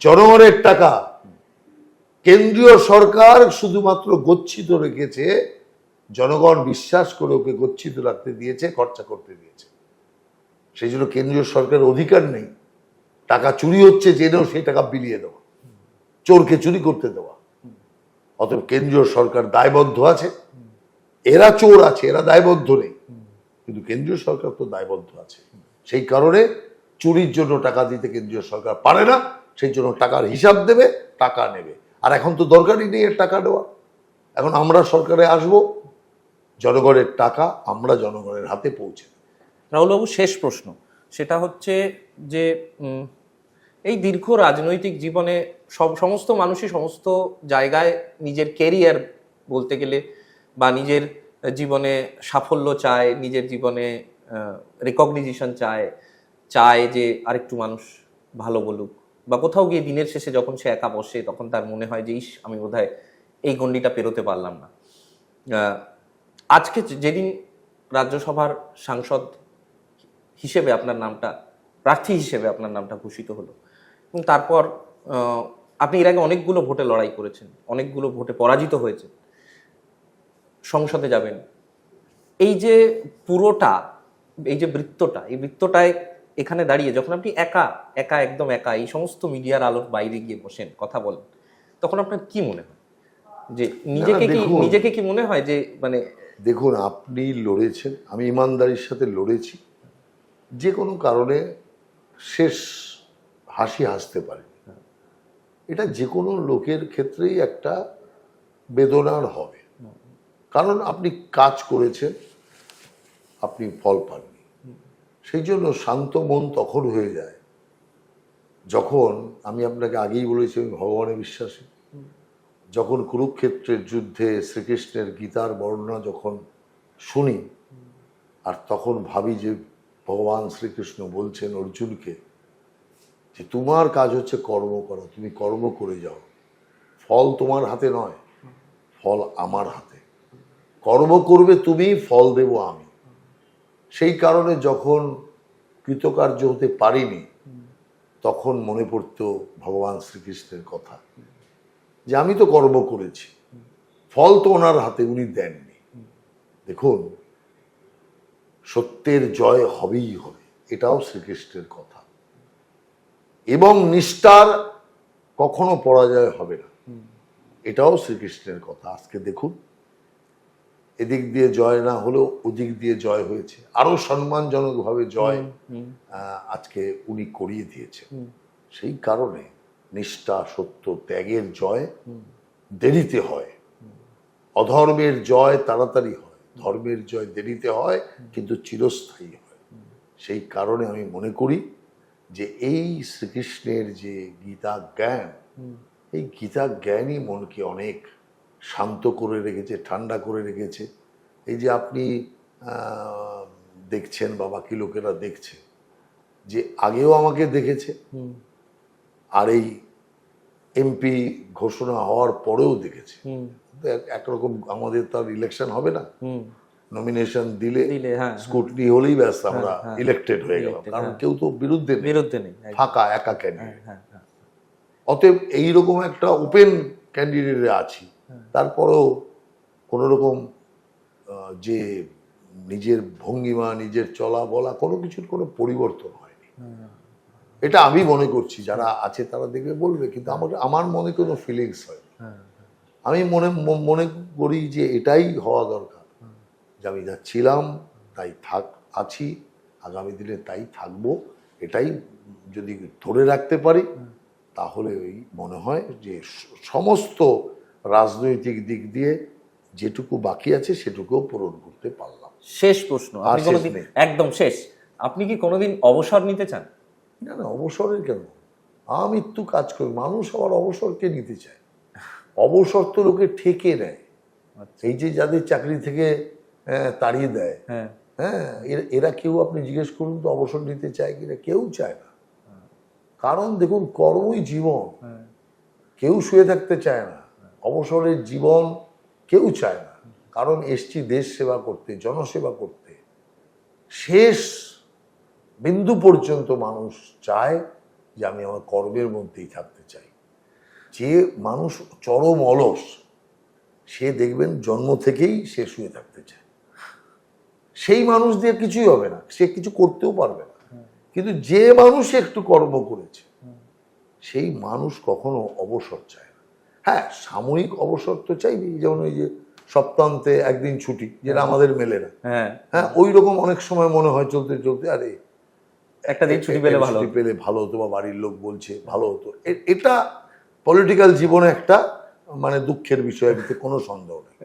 জনগণের টাকা। কেন্দ্রীয় সরকার শুধুমাত্র গচ্ছিত রেখেছে, জনগণ বিশ্বাস করে ওকে গচ্ছিত রাখতে দিয়েছে, খরচা করতে দিয়েছে। সেই জন্য কেন্দ্রীয় সরকারের অধিকার নেই টাকা চুরি হচ্ছে জেনেও সেই টাকা বিলিয়ে দেওয়া, চোরকে চুরি করতে দেওয়া। অতএব কেন্দ্রীয় সরকার দায়বদ্ধ আছে, এরা চোর আছে, এরা দায়বদ্ধ নেই, কিন্তু কেন্দ্রীয় সরকার তো দায়বদ্ধ আছে। সেই কারণে চুরির জন্য টাকা দিতে কেন্দ্রীয় সরকার পারে না, সেই জন্য টাকার হিসাব দেবে, টাকা নেবে। আর এখন তো দরকারই নেই এর টাকা দেওয়া, এখন আমরা সরকারে আসব, জনগণের টাকা আমরা জনগণের হাতে পৌঁছে দেব। রাহুলবাবু, শেষ প্রশ্ন, সেটা হচ্ছে যে এই দীর্ঘ রাজনৈতিক জীবনে সমস্ত মানুষই সমস্ত জায়গায় নিজের ক্যারিয়ার বলতে গেলে বা নিজের জীবনে সাফল্য চায়, নিজের জীবনে রেকগনিশন চায় যে আরেকটু মানুষ ভালো বলুক, বা কোথাও গিয়ে দিনের শেষে যখন সে একা বসে তখন তার মনে হয় যে ইস, আমি বোধহয় এই গণ্ডিটা পেরোতে পারলাম না। আজকে যেদিন রাজ্যসভার সাংসদ হিসেবে আপনার নামটা, প্রার্থী হিসেবে আপনার নামটা ঘোষিত হলো, এবং তারপর আপনি এর আগে অনেকগুলো ভোটে লড়াই করেছেন, অনেকগুলো ভোটে পরাজিত হয়েছেন, সংসদে যাবেন, এই যে পুরোটা, এই যে বৃত্তটা, এই বৃত্তটায় এখানে দাঁড়িয়ে যখন আপনি একা একা একদম একা এই সমস্ত মিডিয়ার আলোর বাইরে গিয়ে বসেন, কথা বলেন, তখন আপনার কি মনে হয়? যে নিজেকে কি মনে হয় যে মানে দেখুন, আপনি লড়েছেন, আমি ইমানদারির সাথে লড়েছি, যে কোনো কারণে শেষ হাসি হাসতে পারে, এটা যে কোনো লোকের ক্ষেত্রেই একটা বেদনার হবে। কারণ আপনি কাজ করেছেন, আপনি ফল পাননি। সেই জন্য শান্ত মন তখন হয়ে যায় যখন, আমি আপনাকে আগেই বলেছি আমি ভগবানে বিশ্বাসী, যখন কুরুক্ষেত্রের যুদ্ধে শ্রীকৃষ্ণের গীতার বর্ণনা যখন শুনি, আর তখন ভাবি যে ভগবান শ্রীকৃষ্ণ বলছেন অর্জুনকে যে তোমার কাজ হচ্ছে কর্ম করা, তুমি কর্ম করে যাও, ফল তোমার হাতে নয়, ফল আমার হাতে, কর্ম করবে তুমি, ফল দেব আমি। সেই কারণে যখন কৃতকার্য হতে পারিনি, তখন মনে পড়তো ভগবান শ্রীকৃষ্ণের কথা, যে আমি তো কর্ম করেছি, ফল তো ওনার হাতে, উনি দেননি। দেখুন, সত্যের জয় হবেই হবে, এটাও শ্রীকৃষ্ণের কথা, এবং নিষ্ঠার কখনো পরাজয় হবে না, এটাও শ্রীকৃষ্ণের কথা। আজকে দেখুন, এদিক দিয়ে জয় না হলেও ওদিক দিয়ে জয় হয়েছে, আরো সম্মানজনকভাবে জয় আজকে উনি করিয়ে দিয়েছেন। সেই কারণে নিষ্ঠা, সত্য, ত্যাগের জয় দেরিতে হয়, অধর্মের জয় তাড়াতাড়ি হয়, ধর্মের জয় দেরিতে হয়, কিন্তু চিরস্থায়ী হয়। সেই কারণে আমি মনে করি যে এই শ্রীকৃষ্ণের যে গীতা জ্ঞান, এই গীতা জ্ঞানই মনকে অনেক শান্ত করে রেখেছে, ঠান্ডা করে রেখেছে। এই যে আপনি দেখছেন বা বাকি লোকেরা দেখছে, যে আগেও আমাকে দেখেছে, আর এই এমপি ঘোষণা হওয়ার পরেও দেখেছে। একরকম আমাদের তার ইলেকশন হবে না, নমিনেশন দিলে স্কুটনি হলেই ব্যাস আমরা ইলেক্টেড হয়ে গেলাম, কারণ কেউ তো বিরুদ্ধে নেই, ফাঁকা একা ক্যান্ডিডেট। অতএব এইরকম একটা ওপেন ক্যান্ডিডেটে আছি, তারপরেও কোনো রকম যে নিজের ভঙ্গিমা, নিজের চলা বলা, কোনো কিছুর কোনো পরিবর্তন হয়নি, এটা আমি মনে করছি। যারা আছে তারা দেখবে বলবে, কিন্তু আমার মনে কোনো ফিলিংস হয়। আমি মনে করি যে এটাই হওয়া দরকার, যে আমি যা ছিলাম তাই আছি, আগামী দিনে তাই থাকবো। এটাই যদি ধরে রাখতে পারি, তাহলে ওই মনে হয় যে সমস্ত রাজনৈতিক দিক দিয়ে যেটুকু বাকি আছে সেটুকুও পূরণ করতে পারলাম। শেষ প্রশ্ন, আপনি শেষ কোনোদিন নেই। একদম শেষ, আপনি কি কোনোদিন অবসর নিতে চান? না না, অবসরের কেন, আমৃত্যু কাজ করি, মানুষ আবার অবসরকে নিতে চায়, অবসর তো লোকে ঠেকে নেয়। এই যে যাদের চাকরি থেকে তাড়িয়ে দেয়, হ্যাঁ, হ্যাঁ, এরা কেউ আপনি জিজ্ঞেস করুন তো অবসর নিতে চায় কিনা, কেউ চায় না। কারণ দেখুন, কর্মই জীবন, কেউ শুয়ে থাকতে চায় না, অবসরের জীবন কেউ চায় না। কারণ এসছি দেশ সেবা করতে, জনসেবা করতে। শেষ বিন্দু পর্যন্ত মানুষ চায় যে আমি আমার কর্মের মধ্যেই থাকতে চাই। যে মানুষ চরম অলস, সে দেখবেন জন্ম থেকেই সে শুয়ে থাকতে চায়। সেই মানুষ দিয়ে কিছুই হবে না, সে কিছু করতেও পারবে না। কিন্তু যে মানুষ একটু কর্ম করেছে, সেই মানুষ কখনো অবসর চায় না। হ্যাঁ, সাময়িক অবসর তো চাইবেই, যেমন ওই যে সপ্তাহান্তে একদিন ছুটি, যেটা আমাদের মেলে না। হ্যাঁ, হ্যাঁ, ওই রকম অনেক সময় মনে হয় চলতে চলতে, আরে একটা দিন ছুটি পেলে ভালো ছুটি পেলে ভালো হতো, বা বাড়ির লোক বলছে ভালো হতো। এটা পলিটিক্যাল জীবনে একটা মানে দুঃখের বিষয়, এতে কোনো সন্দেহ নেই।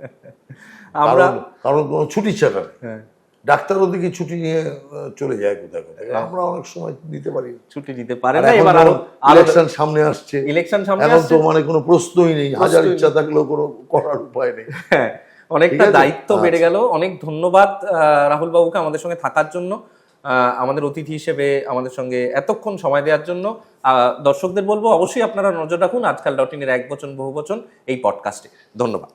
আমরা কারণ কোনো ছুটি ছাড়া নেই। হ্যাঁ, ডাক্তারও দিকে ছুটি নিয়ে চলে যায় কোথায় কোথায়, আমরা অনেক সময় দিতে পারি না। ছুটি দিতে পারে আর না। এখন এবার যেমন ইলেকশন সামনে আসছে, ইলেকশন সামনে এখন তো আসছে, মানে কোনো প্রশ্নই নেই, হাজার প্রশ্নই ইচ্ছা থাকলেও কোনো করার উপায় নেই। হ্যাঁ, অনেকটা ঠিক আছে? দায়িত্ব বেড়ে আচ্ছা। গেল। অনেক ধন্যবাদ রাহুল বাবুকে আমাদের সঙ্গে থাকার জন্য, আমাদের অতিথি হিসেবে আমাদের সঙ্গে এতক্ষণ সময় দেওয়ার জন্য। দর্শকদের বলবো অবশ্যই আপনারা নজর রাখুন আজকাল .in এর এক বচন বহু বচন এই পডকাস্টে। ধন্যবাদ।